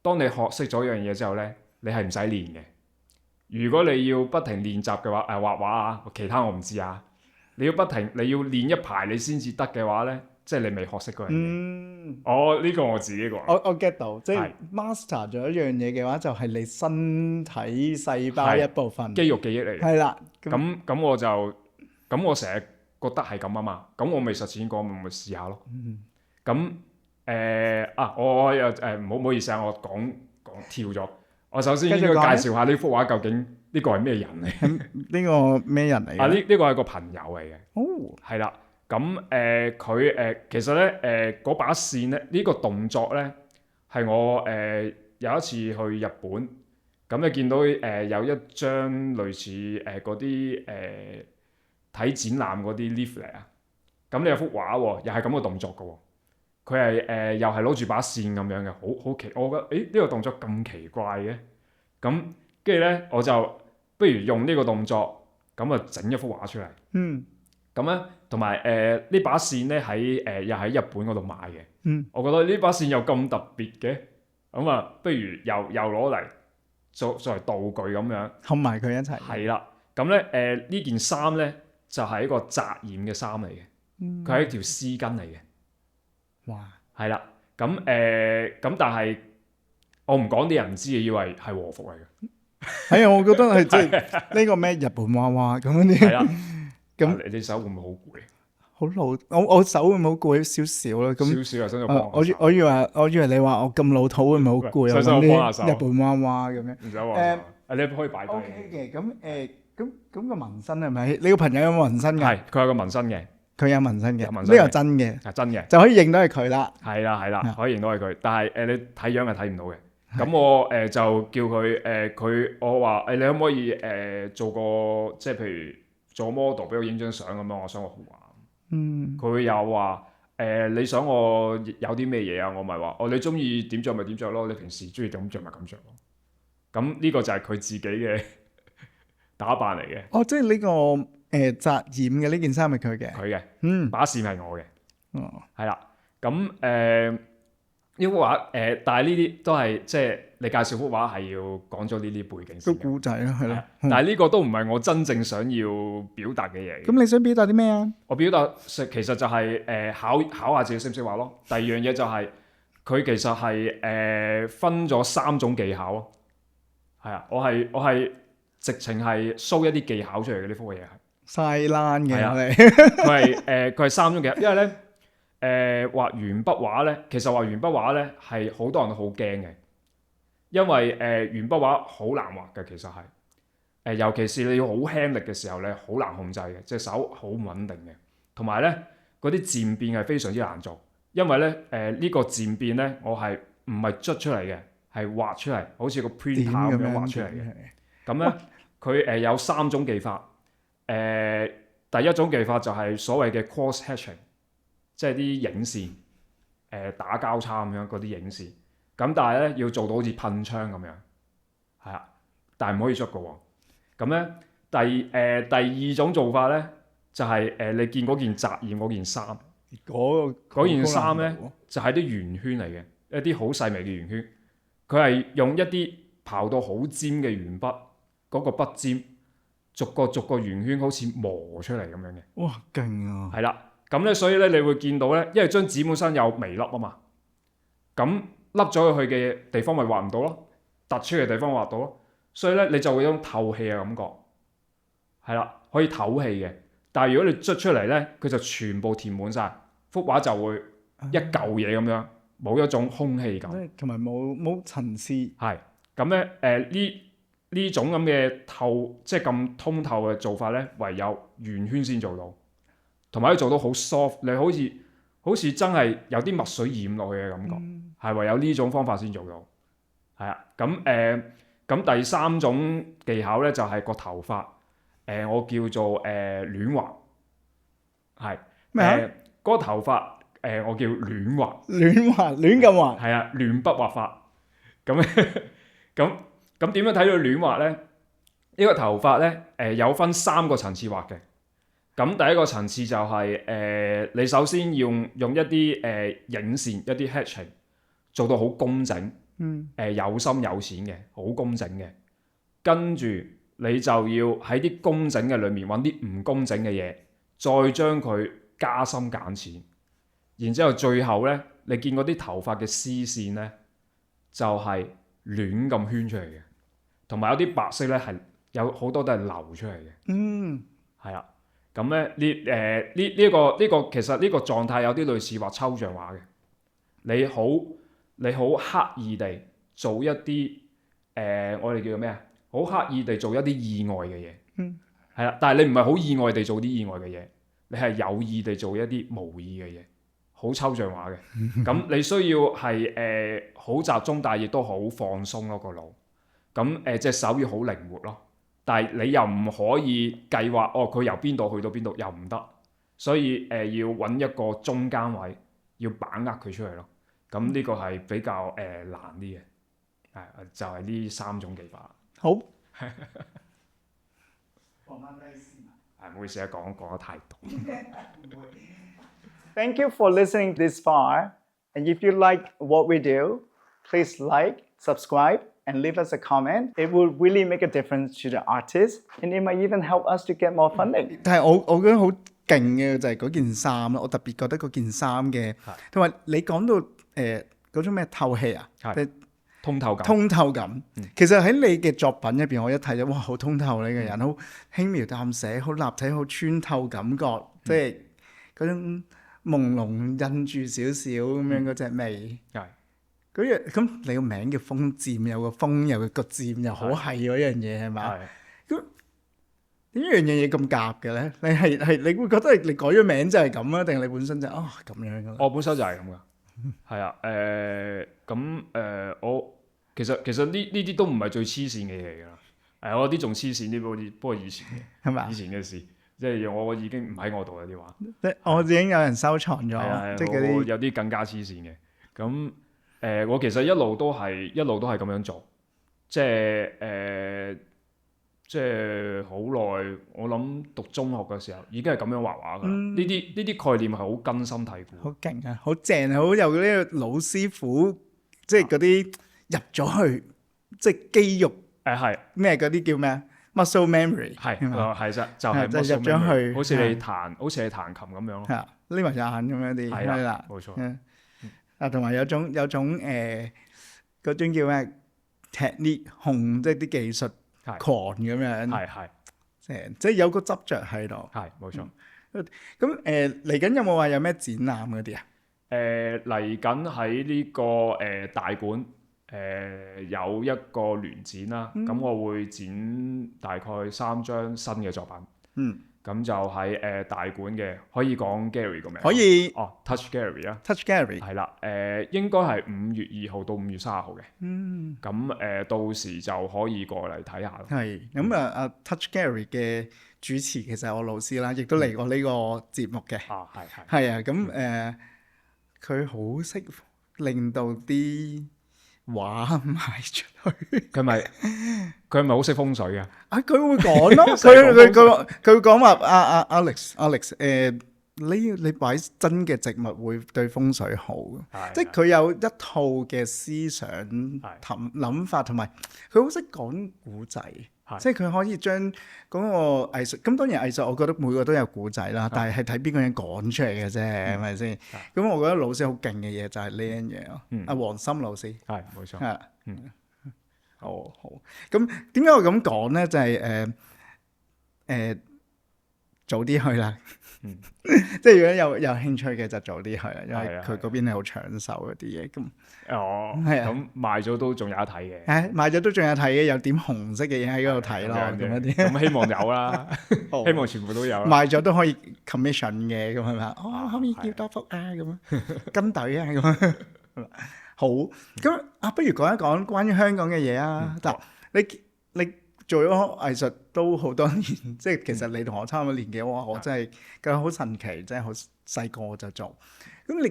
當你學識咗一樣嘢之後呢，你係唔使練嘅。如果你要不停練習嘅話，畫畫啊，其他我唔知啊。你要練一排你先至得嘅話呢，即係你未學識嗰樣嘢。呢個我自己講。我 get 到，即係 master 咗一樣嘢嘅話，就係你身體細胞一部分，肌肉記憶嚟嘅。係啦。咁我成日覺得係咁啊嘛。咁我未實踐過，咪試下咯。我又唔好意思啊，我講跳咗。我首先應該介紹下呢幅畫究竟呢個係咩人嚟？呢個咩人嚟？呢個係個朋友嚟嘅。係啦。咁佢其實咧嗰把線咧，呢個動作咧係我有一次去日本，咁你見到有一張類似嗰啲睇展覽嗰啲 leaflet 啊，咁你有幅畫喎，又係咁嘅動作嘅喎。佢係又係攞住把線咁樣嘅，好奇，我覺得呢個動作咁奇怪嘅，咁跟住咧我就不如用呢個動作咁啊整一幅畫出嚟。咁咧同埋呢把線咧又喺日本嗰度買嘅。我覺得呢把線又咁特別嘅，咁啊不如又攞嚟作為道具咁樣，冚埋佢一齊。係啦，咁咧呢件衫咧就係一個紮染嘅衫嚟嘅，佢係一條絲巾嚟嘅。哇！係啦，咁但係我唔講啲人唔知嘅，以為係和服嚟嘅。係啊，我覺得係即係呢個咩日本娃娃咁樣啲。係啦，咁你隻手會唔會好攰？好老，我手會唔會好攰少少啦？咁少少啊，想幫我以為你話我咁老土會唔會好攰啊？想幫下手。日本娃娃咁樣。唔使幫手。你可以擺低。OK 嘅，咁個紋身係咪？你個朋友有冇紋身㗎？係，佢有個紋身嘅。佢有紋身嘅，呢個真嘅，係真嘅，就可以認到係佢啦。係啦，可以認到係佢，但係你睇樣係睇唔到嘅。咁我就叫佢我話你可唔可以做個即係譬如做 model 俾我影張相咁樣，我想我好玩。佢又話你想我有啲咩嘢啊？我咪話你中意點着咪點着咯，你平時中意咁着咪咁着咯。咁呢個就係佢自己嘅打扮嚟嘅。即係呢個。紮染嘅呢件衫係佢嘅，佢嘅，把線係我嘅，係啦。咁呢幅畫但係呢啲都係即係你介紹幅畫係要講咗呢啲背景先。個故仔咯，係咯。但係呢個都唔係我真正想要表達嘅嘢。咁你想表達啲咩啊？我表達其實就係考下自己識唔識畫咯。第二樣嘢就係佢其實係分咗3種技巧咯。係啊，我係直情係 show 一啲技巧出嚟嘅呢幅嘢係。晒爛嘅，佢係3種嘅，因為咧畫鉛筆畫咧，其實畫鉛筆畫咧係好多人都好驚嘅，因為鉛筆畫好難畫嘅，其實係尤其是你要好輕力嘅時候咧，好難控制嘅，隻手好唔穩定嘅，同埋咧嗰啲漸變係非常之難做，因為咧呢個漸變咧我係唔係捽出嚟嘅，係畫出嚟，好似個 printer 咁樣畫出嚟嘅。咁咧佢有3種技法。第一種技法就係所謂嘅 cross hatching， 即係啲影線，打交叉咁樣嗰啲影線。咁但係咧要做到好似噴槍咁樣，係啊，但係唔可以捽嘅喎。咁咧第二種做法咧就係你見嗰件紮染嗰件衫，嗰件衫咧就係啲圓圈嚟嘅，一啲好細微嘅圓圈。佢係用一啲刨到好尖嘅鉛筆，嗰個筆尖。逐個圓圈好似磨出嚟咁樣嘅。哇，勁啊！係啦，咁咧所以咧你會見到咧，因為張紙本身有微粒啊嘛，咁凹咗去嘅地方咪畫唔到咯，突出嘅地方畫到咯，所以咧你就會有種透氣嘅感覺，係啦，可以透氣嘅。但係如果你捽出嚟咧，佢就全部填滿晒，幅畫就會一嚿嘢咁樣，冇一種空氣感，同埋冇層次。係咁咧呢種咁嘅即係咁通透嘅做法咧，唯有圓圈先做到，同埋可以做到好 soft， 你好似真係有啲墨水染落去嘅感覺，係唯有呢種方法先做到。係啊，咁第3種技巧咧就係個頭髮，我叫做亂畫，係咩啊？嗰個頭髮我叫亂畫，亂咁畫，係啊，亂筆畫法。咁點樣睇到亂畫咧？呢個頭髮咧，有分3個層次畫嘅。咁第一個層次就係、你首先用一啲影線、一啲 hatching 做到好工整，有深有淺嘅，好工整嘅。跟住你就要喺啲工整嘅裏面揾啲唔工整嘅嘢，再將佢加深減淺。然之後最後咧，你見嗰啲頭髮嘅絲線咧，就係、亂咁圈出嚟嘅，同埋有啲白色咧係有好多都係流出嚟嘅。係啦。咁咧呢個其實呢個狀態有啲類似畫抽象畫嘅。你好刻意地做一啲我哋叫做咩啊？好刻意地做一啲意外嘅嘢。係啦，但係你唔係好意外地做啲意外嘅嘢，你係有意地做一啲無意嘅嘢，好抽象畫嘅。咁你需要係好集中，但係亦都好放鬆咯個腦。咁隻手要好靈活咯。但係你又唔可以計劃佢由邊度去到邊度又唔得，所以要揾一個中間位，要把握佢出嚟咯。咁呢個係比較難啲嘅，就係呢3種技法。好，唔好意思啊，講得太多。Thank you for listening this far. And if you like what we do, please like, subscribe, and leave us a comment. It will really make a difference to the artist, and it might even help us to get more funding. 但係我覺得好勁嘅就係嗰件衫啦，我特別覺得嗰件衫嘅，同埋你講到嗰種咩透氣啊，通透感。其實喺你嘅作品入邊，我一睇咗，哇，好通透呢個人，好輕描淡寫，好立體，好穿透感覺，即係嗰種朦朧印住少少咁樣嗰隻味。嗰樣咁你個名叫風漸，有個風，有個漸，又好係嗰樣嘢係咪？咁點樣嘢咁夾嘅咧？你會覺得你改咗名就係咁啊？定係你本身就咁樣噶？我本身就係咁噶，係啊。我其實呢啲都唔係最黐線嘅嘢㗎啦。我啲仲黐線啲，不過以前嘅係咪？以前嘅事，即係我已經唔喺我度啦啲畫。我已經有人收藏咗，即係嗰啲有啲更加黐線嘅咁。我其實一路都係咁樣做，即係好耐。我諗讀中學嘅時候已經係咁樣畫畫㗎啦。呢啲概念係好根深蒂固，好勁啊，好正，好有呢個老師傅，即係嗰啲入咗去，即係肌肉係咩嗰啲叫咩 muscle memory 係就係入咗去，好似你彈琴咁樣咯，匿埋隻眼咁樣啲係啦，冇錯。同埋有種嗰種叫咩 technique 控，即係啲技術狂咁樣，即係有個執着喺度，冇錯。咁嚟緊有冇話有咩展覽嗰啲啊？嚟緊喺呢個大館有一個聯展啦，咁我會展大概3張新嘅作品。咁就喺大館嘅，可以講 Gallery 個名，可以Touch Gallery 啊 ，Touch Gallery 係啦，應該係5月2號到5月30號嘅，咁到時就可以過嚟睇下咯。係咁Touch Gallery 嘅主持其實係我老師啦，亦都嚟過呢個節目嘅，係啊，咁佢好識令到啲畫賣出去，佢咪好識風水嘅？佢會講咯，佢會講話Alex，你擺真嘅植物會對風水好，即係佢有一套嘅思想諗法，同埋佢好識講古仔，即係佢可以將嗰個藝術，咁當然藝術我覺得每個都有古仔啦，但係睇邊個人講出嚟嘅啫，係咪先？咁我覺得老師好勁嘅嘢就係呢樣嘢咯。阿黃森老師係冇錯，好。咁點解我咁講咧？就係早啲去啦。即係如果有興趣嘅就早啲去啦，因為佢嗰邊係好搶手嗰啲嘢。咁係啊，咁賣咗都仲有得睇嘅。賣咗都仲有睇嘅，有點紅色嘅嘢喺嗰度睇咯。咁一啲咁希望有啦，希望全部都有。賣咗都可以 commission 嘅，咁係咪？可唔可以叫多幅啊？咁樣跟隊啊？咁樣好。咁不如講一講關於香港嘅嘢啊。嗱，你做咗藝術都好多年，即係其實你同我差唔多年紀，我真係覺得好神奇，真係好細個就做。咁你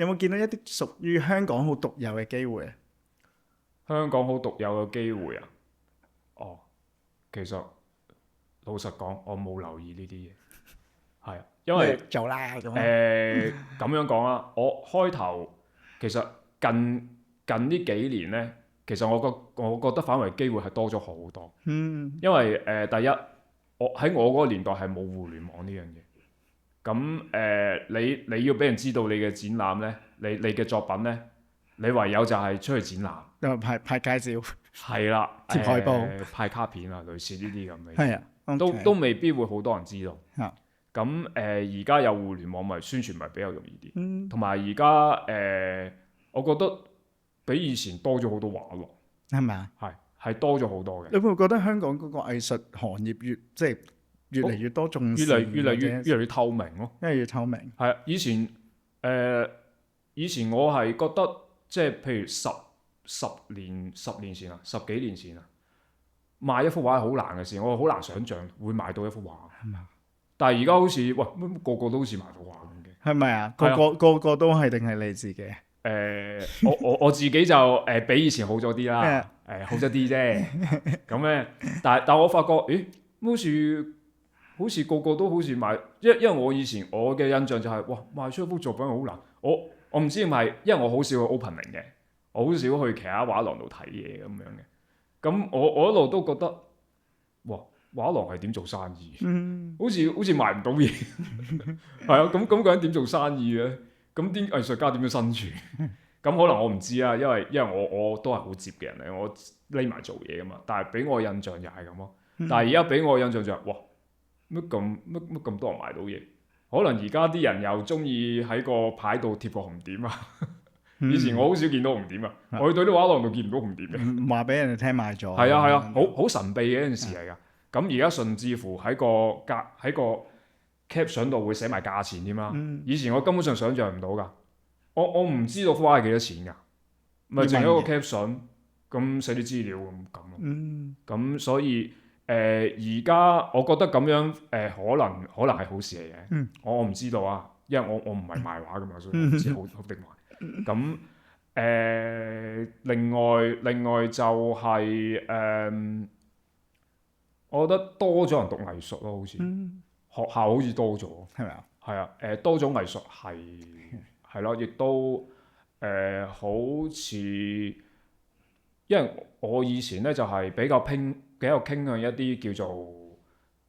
有冇見到一啲屬於香港好獨有嘅機會啊？香港好獨有嘅機會啊？其實老實講，我冇留意呢啲嘢，係啊，因為做啦咁。咁樣講啦，我開頭其實近呢幾年咧，其實我覺得反為機會係多咗好多。因為第一，我嗰個年代係冇互聯網呢樣嘢。咁你要俾人知道你嘅展覽咧，你嘅作品咧，你唯有就係出去展覽，因為派介紹，係啦，貼海報、派卡片啊，類似呢啲咁嘅嘢，係啊，都未必會好多人知道。啊咁而家有互聯網，咪宣傳咪比較容易啲。同埋而家我覺得比以前多咗好多畫廊，係咪啊？係多咗好多嘅。你會唔會覺得香港嗰個藝術行業越嚟越多重視，越嚟越透明咯？因為越透明。係啊，以前我係覺得即係譬如十年前啊，十幾年前啊，賣一幅畫係好難嘅事，我好難想像會賣到一幅畫。係嘛？但係而家好似喂個個都好似賣幅畫咁嘅。係咪啊？係啊個個都係定係你自己？我自己就比以前好咗啲啦，好咗啲啫。咁咧，但我發覺，好似個個都好似賣，因為我以前我嘅印象就係、哇賣出一幅作品好難。我唔知係咪，因為我好少去 opening 嘅，我好少去其他畫廊度睇嘢咁樣嘅。咁我一路都覺得，哇畫廊係點做生意？好似賣唔到嘢。係啊，咁究竟點做生意嘅？咁啲藝術家點樣生存？咁可能我唔知啊，因為我都係好接嘅人嚟，我匿埋做嘢噶嘛。但係俾我印象就係咁咯。但係而家俾我印象就係、哇乜咁多人買到嘢？可能而家啲人又中意喺個牌度貼個紅點啊。以前我好少見到紅點啊，我去到啲畫廊度見唔到紅點嘅。唔話俾人哋聽買咗。係啊，好神秘嘅一件事嚟㗎。咁而家甚至乎喺個 caption 度會寫埋價錢添啦。以前我根本上想像唔到㗎。我唔知道幅畫係幾多錢㗎，咪淨係一個 caption 咁寫啲資料咁咯。咁所以而家我覺得咁樣可能係好事嚟嘅。我唔知道啊，因為我唔係賣畫㗎嘛，所以我唔知好定壞。咁另外就係我覺得多咗人讀藝術咯，好似學校好似多咗，係咪啊？係啊，多咗藝術係咯，亦都好似，因為我以前咧就係比較傾向一啲叫做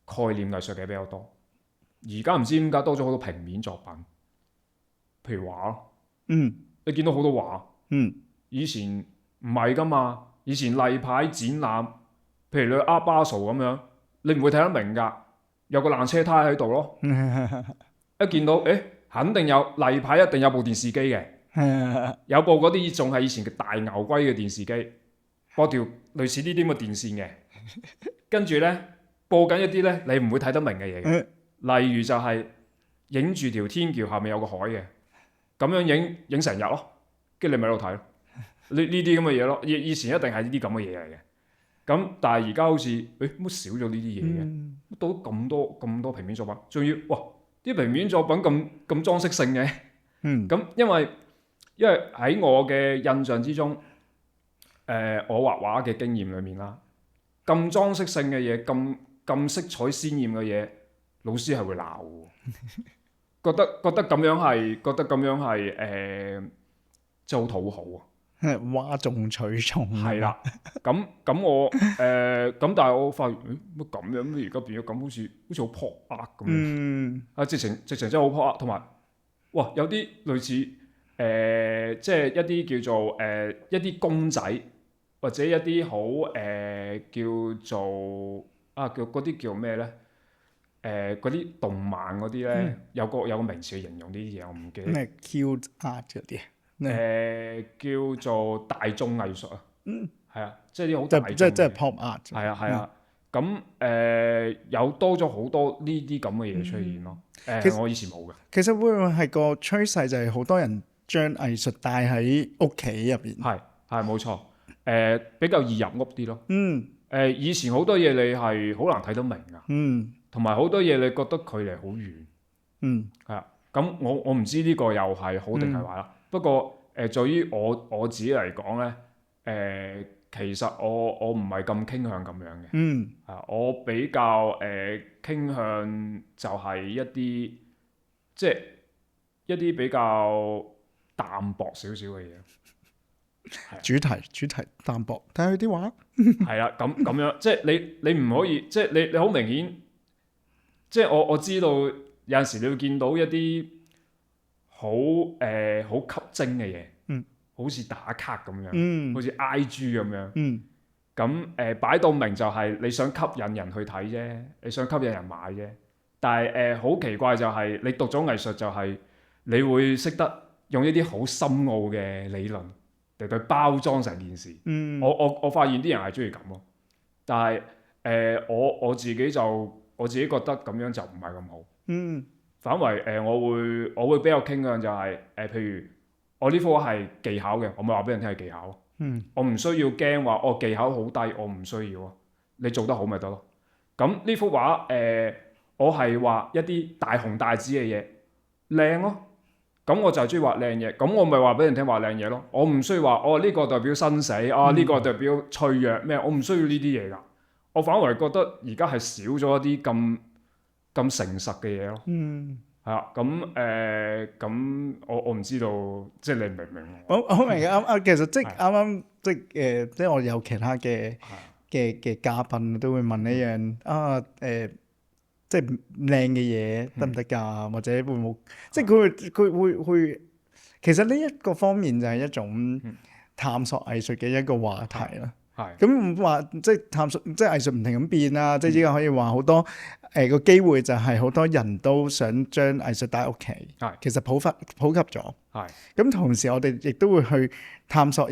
概念藝術嘅比較多，而家唔知點解多咗好多平面作品，譬如畫咯。你見到好多畫。以前唔係㗎嘛，以前例牌展覽，譬如你去 Art Basel 咁樣，你唔會睇得明㗎，有個爛車胎喺度咯。一見到肯定有例牌，一定有部電視機嘅，有部嗰啲仲係以前嘅大牛龜嘅電視機，播條類似呢啲咁嘅電線嘅，跟住咧播緊一啲咧你唔會睇得明嘅嘢嘅，例如就係影住條天橋下面有個海嘅，咁樣影成日咯，跟住你咪喺度睇咯，呢啲咁嘅嘢咯，以前一定係呢啲咁嘅嘢嚟嘅，咁但係而家好似乜少咗呢啲嘢嘅，到咁多平面作品，仲要哇啲平面作品咁裝飾性嘅。咁因為喺我嘅印象之中，我畫畫嘅經驗裏面啦，咁裝飾性嘅嘢，咁色彩鮮豔嘅嘢，老師係會鬧嘅，覺得咁樣係即係好討好啊，嘩眾取寵。係啦，咁但係我發現乜咁樣，而家變咗咁，好似好 pop art 咁樣。啊，直情真係好 pop art，同埋哇有啲類似即係一啲叫做一啲公仔，或者一啲好叫做叫嗰啲叫咩咧？嗰啲動漫嗰啲咧，有個名詞去形容呢啲嘢，我唔記得。咩 cute art 嗰啲？叫做大眾藝術啊。係啊，即係啲好大眾嘅。即係 pop art。係啊。咁有多咗好多呢啲咁嘅嘢出現咯。我以前冇嘅。其實會唔會係個趨勢就係好多人將藝術帶喺屋企入邊？係冇錯。比較易入屋啲咯。以前好多嘢你係好難睇得明㗎。同埋好多嘢你覺得距離好遠。係啊。咁我唔知呢個又係好定係壞啦。不過在於我自己嚟講咧，其實我唔係咁傾向咁樣嘅。嗯，我比較傾向就係一啲即係一啲比較淡薄少少嘅嘢。主題淡薄，睇下佢啲畫。係啊，咁樣即係你唔可以，即係你好明顯，即係我知道有陣時你會見到一啲好吸睛嘅嘢，好似打卡咁樣，好似 IG 咁樣，咁擺到明就係你想吸引人去睇啫，你想吸引人買啫。但係好奇怪就係你讀咗藝術就係你會識得用一啲好深奧嘅理論嚟對包裝成件事。我發現啲人係中意咁咯，但係我自己覺得咁樣就唔係咁好。反為我會比較傾向就係譬如我呢幅畫係技巧嘅，我咪話俾人聽係技巧。我唔需要驚話我技巧好低，我唔需要啊。你做得好咪得咯。咁呢幅畫我係畫一啲大紅大紫嘅嘢，靚咯。咁我就係中意畫靚嘢，咁我咪話俾人聽畫靚嘢咯。我唔需要話呢個代表生死呢個代表脆弱咩？我唔需要呢啲嘢㗎。我反而覺得而家係少咗一啲咁誠實嘅嘢咯。係啊，咁我唔知道，即係你明唔明？我明嘅，其實即係啱啱即係我有其他嘅嘉賓都會問一樣即係靚嘅嘢得唔得㗎？或者會唔會即係佢會其實呢一個方面就係一種探索藝術嘅一個話題啦。咁話即係探索，即係藝術唔停咁變啦。即係依家可以話好多個機會就係好多人都想將藝術帶屋企。其實普及咗。咁同時我哋亦都會去探索，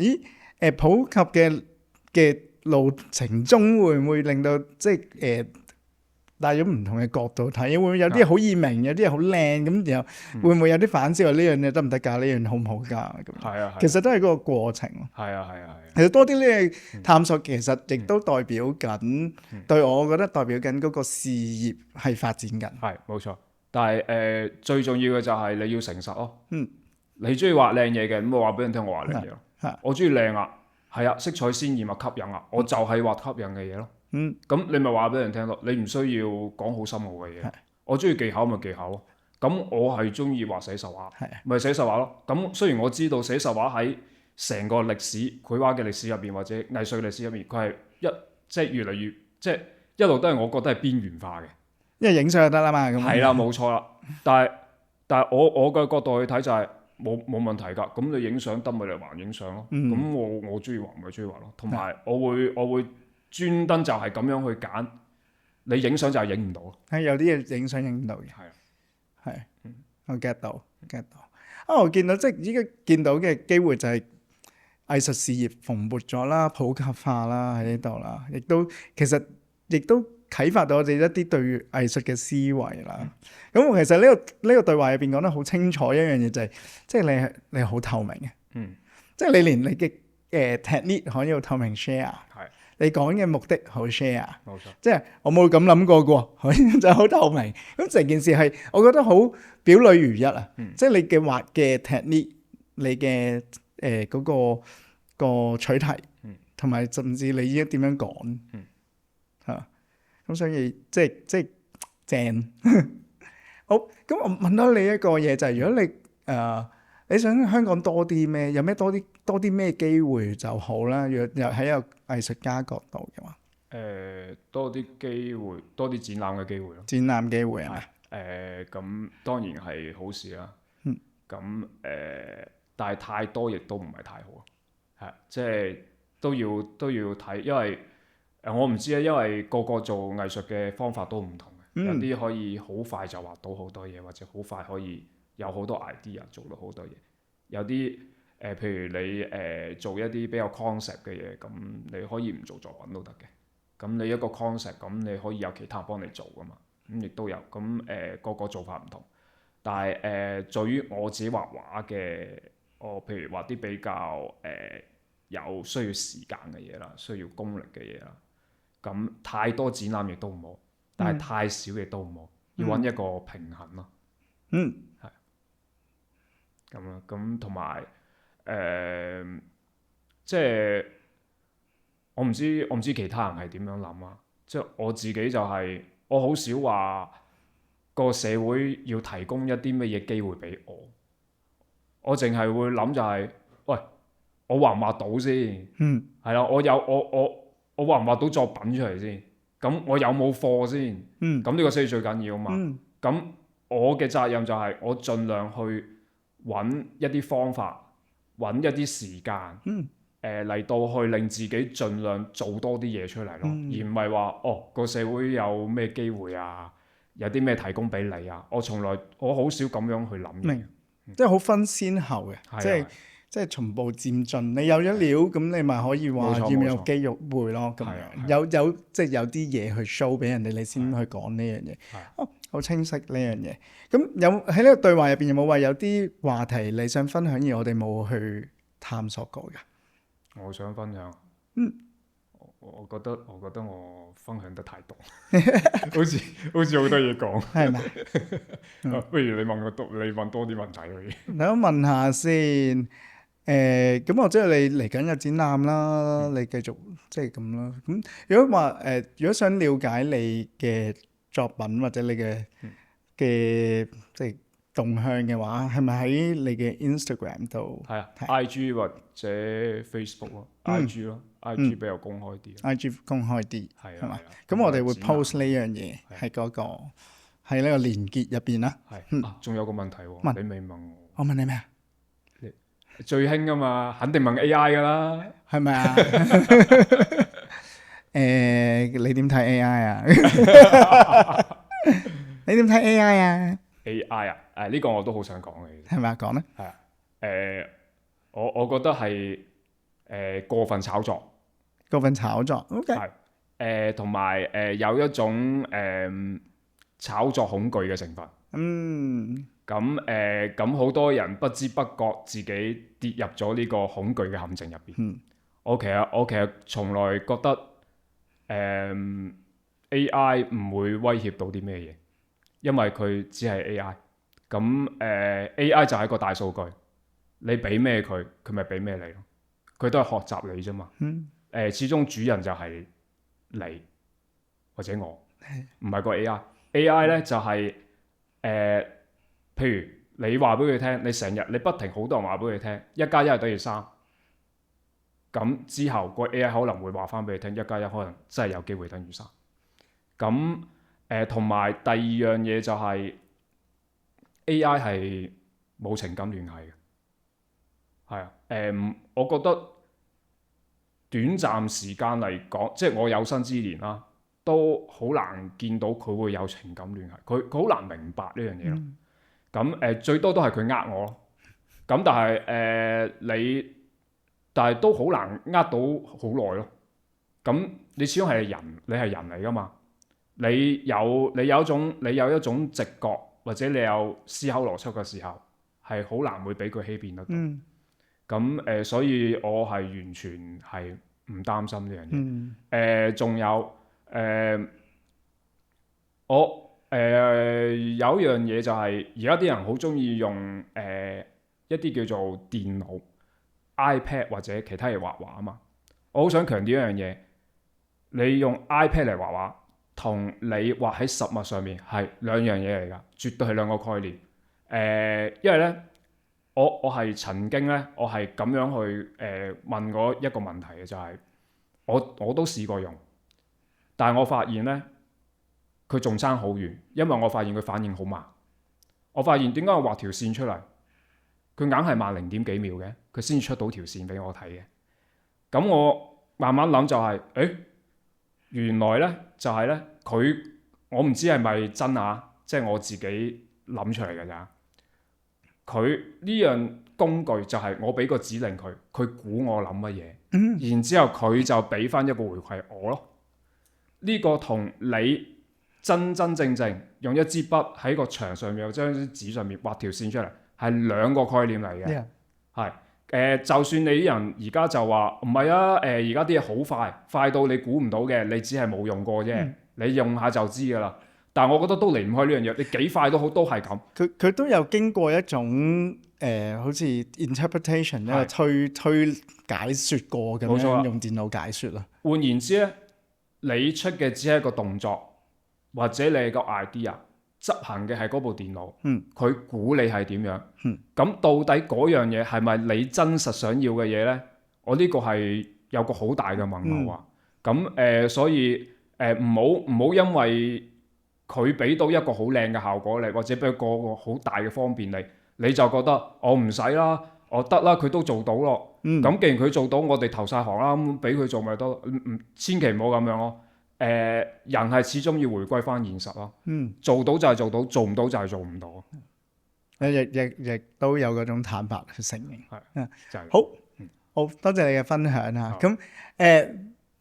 普及嘅路程中會唔會令到即係帶咗唔同嘅角度睇，會唔會有啲好易明，有啲好靚咁，然後會唔會有啲反思話呢樣嘢得唔得㗎？呢樣好唔好㗎？咁其實都係嗰個過程。其實多啲呢個探索，其實亦都代表緊對我覺得代表緊嗰個事業係發展緊。冇錯，但係最重要嘅就係你要誠實咯。你中意畫靚嘢嘅，咁我話俾人聽，我畫靚嘢咯。我中意靚啊，係啊，色彩鮮豔啊，吸引啊，我就係畫吸引嘅嘢咯。咁你咪話俾人聽咯，你唔需要講好深奧嘅嘢。我中意技巧咪技巧咯。咁我係中意畫寫實畫，咪寫實畫咯。咁雖然我知道寫實畫喺成個歷史繪畫嘅歷史入邊，或者藝術歷史入邊，佢係即係越嚟越即係一路都係我覺得係邊緣化嘅。因為影相就得啦嘛。咁係啦，冇錯啦。但係我嘅角度去睇就係冇問題㗎。咁你影相得咪嚟還影相咯。咁我中意畫咪中意畫咯。同埋我會專登就係咁樣去揀，你影相就係影唔到咯。有啲嘢影相影唔到嘅。我 get 到。我見到即係依家見到嘅機會就係藝術事業蓬勃咗啦，普及化啦喺呢度啦，其實亦都啟發到我哋一啲對藝術嘅思維啦。咁其實呢個對話入邊講得好清楚一樣嘢就係，即係你係好透明嘅。即係你連你嘅technique 可以好透明 share。你講嘅目的好 share，冇錯，即係我冇咁諗過嘅，就好透明。咁成件事係我覺得好表裏如一啊！即係你嘅畫嘅 technique，你嘅嗰個取題，同埋甚至你依家點樣講嚇，咁所以即係正。好，咁我問多你一個嘢就係，如果你想香港多啲咩？有咩多啲咩機會就好啦。若又喺一個藝術家角度嘅話，多啲機會，多啲展覽嘅機會咯。展覽機會係咪？咁當然係好事啦。咁但係太多亦都唔係太好。即係都要睇，因為我唔知啊，因為個個做藝術嘅方法都唔同嘅，有啲可以好快就畫到好多嘢，或者好快可以有好多 idea 做到好多嘢。有啲譬如你做一啲比較 concept 嘅嘢，咁你可以唔做作品都得嘅。咁你一個 concept，咁你可以有其他人幫你做噶嘛。咁亦都有。咁個個做法唔同。但係在於我自己畫畫嘅，我譬如畫啲比較有需要時間嘅嘢啦，需要功力嘅嘢啦。咁太多展覽亦都唔好，但係太少亦都唔好，要揾一個平衡咯。係。咁啦，咁同埋即係我唔知其他人係點樣諗啊。即係我自己就係、我好少話個社會要提供一啲乜嘢機會俾我，我淨係會諗就係、喂，我畫唔畫到先？係啦，我畫唔畫到作品出嚟先？咁我有冇貨先？咁呢個先係最緊要嘛。咁我嘅責任就係我盡量去揾一啲方法，揾一啲時間，嚟到去令自己盡量做多啲嘢出嚟咯，而唔係話個社會有咩機會啊，有啲咩提供俾你啊。我好少咁樣去諗嘅，即係好分先後嘅，即係從步漸進。你有咗料，咁你咪可以話要唔要有機肉會咯。咁樣有即係有啲嘢去 show 俾人哋，你先去講呢樣嘢。好清晰呢樣嘢。咁有喺呢個對話入邊有冇話有啲話題你想分享而我哋冇去探索過㗎？我想分享。我覺得我分享得太多，好似好多嘢講。係咪？不如你問多啲問題可以。你都問下先。咁我知道你嚟緊有展覽啦，你繼續即係咁啦。咁如果話如果想了解你嘅作品或者你嘅即係動向嘅話，係咪喺你嘅 Instagram 度？係啊，IG 或者 Facebook 咯，IG 咯，IG 比較公開啲。IG 公開啲係嘛？咁咁我哋會 post 呢樣嘢喺嗰個喺呢個連結入邊啦。仲有個問題喎，你未問我。我問你咩啊？最興噶嘛，肯定問 AI 噶啦，係咪啊？你點睇 AI 啊？你點睇 AI 啊 ？AI 啊，呢個我都好想講嘅。係咪啊？講咧？係啊，我覺得係過分炒作。過分炒作 ，OK。係同埋有一種炒作恐懼嘅成分。咁好多人不知不覺自己跌入咗呢個恐懼嘅陷阱入邊。我其實從來覺得AI 唔會威脅到啲咩嘢，因為佢只係 AI。咁AI 就係一個大數據，你俾咩佢咪俾咩你咯。佢都係學習你啫嘛。始終主人就係你或者我，唔係個 AI。AI 咧就係譬如你話俾佢聽，你不停好多人話俾佢聽1+1等於3，咁之後個 AI 可能會話翻俾你聽1+1可能真係有機會等於3。咁同埋第二樣嘢就係 AI 係冇情感聯繫嘅。係啊，我覺得短暫時間嚟講，即係我有生之年啦，都好難見到佢會有情感聯繫。佢好難明白呢樣嘢咯。咁最多都係佢呃我咯。咁但係都好難呃到好耐咯。咁你始終係人，你係人嚟噶嘛？你有一種直覺，或者你有思考邏輯嘅時候，係好難會俾佢欺騙得到。咁所以我係完全係唔擔心呢樣嘢。仲有有一樣嘢就係而家啲人好中意用一啲叫做電腦 iPad 或者其他嘢畫畫啊嘛。我好想強調一樣嘢，你用 iPad 嚟畫畫同你畫喺實物上面係兩樣嘢嚟㗎，絕對係兩個概念。因為咧，我係曾經咧，我係咁樣去問過一個問題嘅，就係我都試過用，但係我發現咧，佢仲爭好遠，因為我發現佢反應好慢。我發現點解我畫條線出嚟，佢硬係慢0點幾秒嘅，佢先出到條線俾我睇嘅。咁我慢慢諗就係，原來咧就係咧，我唔知係咪真啊，即係我自己諗出嚟嘅咋。佢呢樣工具就係我俾個指令佢，佢估我諗乜嘢，然之後佢就俾翻一個回饋我咯。呢個同你真真正正用一支筆喺個牆上面或者張紙上面畫條線出嚟，係兩個概念嚟嘅。係就算你啲人而家就話唔係啊，而家啲嘢好快到你估唔到嘅，你只係冇用過啫。你用下就知㗎啦。但係我覺得都離唔開呢樣嘢，你幾快都好，都係咁。佢都有經過一種好似 interpretation 一個推解説過咁樣，用電腦解説啦。換言之咧，你出嘅只係一個動作，或者你個 idea 執行嘅係嗰部電腦，佢估你係點樣。咁到底嗰樣嘢係咪你真實想要嘅嘢咧？我呢個係有個好大嘅問號啊！咁所以唔好因為佢俾到一個好靚嘅效果你，或者俾個好大嘅方便你就覺得我唔使啦，我得啦，佢都做到咯。咁既然佢做到，我哋投晒行啦，咁俾佢做咪得咯。千祈唔好咁樣咯。人係始終要回歸翻現實咯。做到就係做到，做唔到就係做唔到。亦都有嗰種坦白去承認。係，就係好多謝你嘅分享啊！咁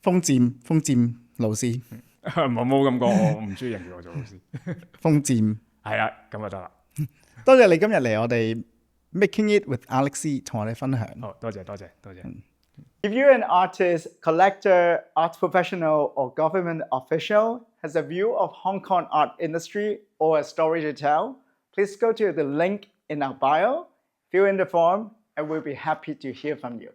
風漸老師，冇咁講，我唔中意人叫我做老師。風漸係啦，咁就得啦。多謝你今日嚟我哋 Making It with Alex 同我哋分享。好，多謝。If you're an artist, collector, arts professional, or government official has a view of Hong Kong art industry or a story to tell, please go to the link in our bio, fill in the form, and we'll be happy to hear from you.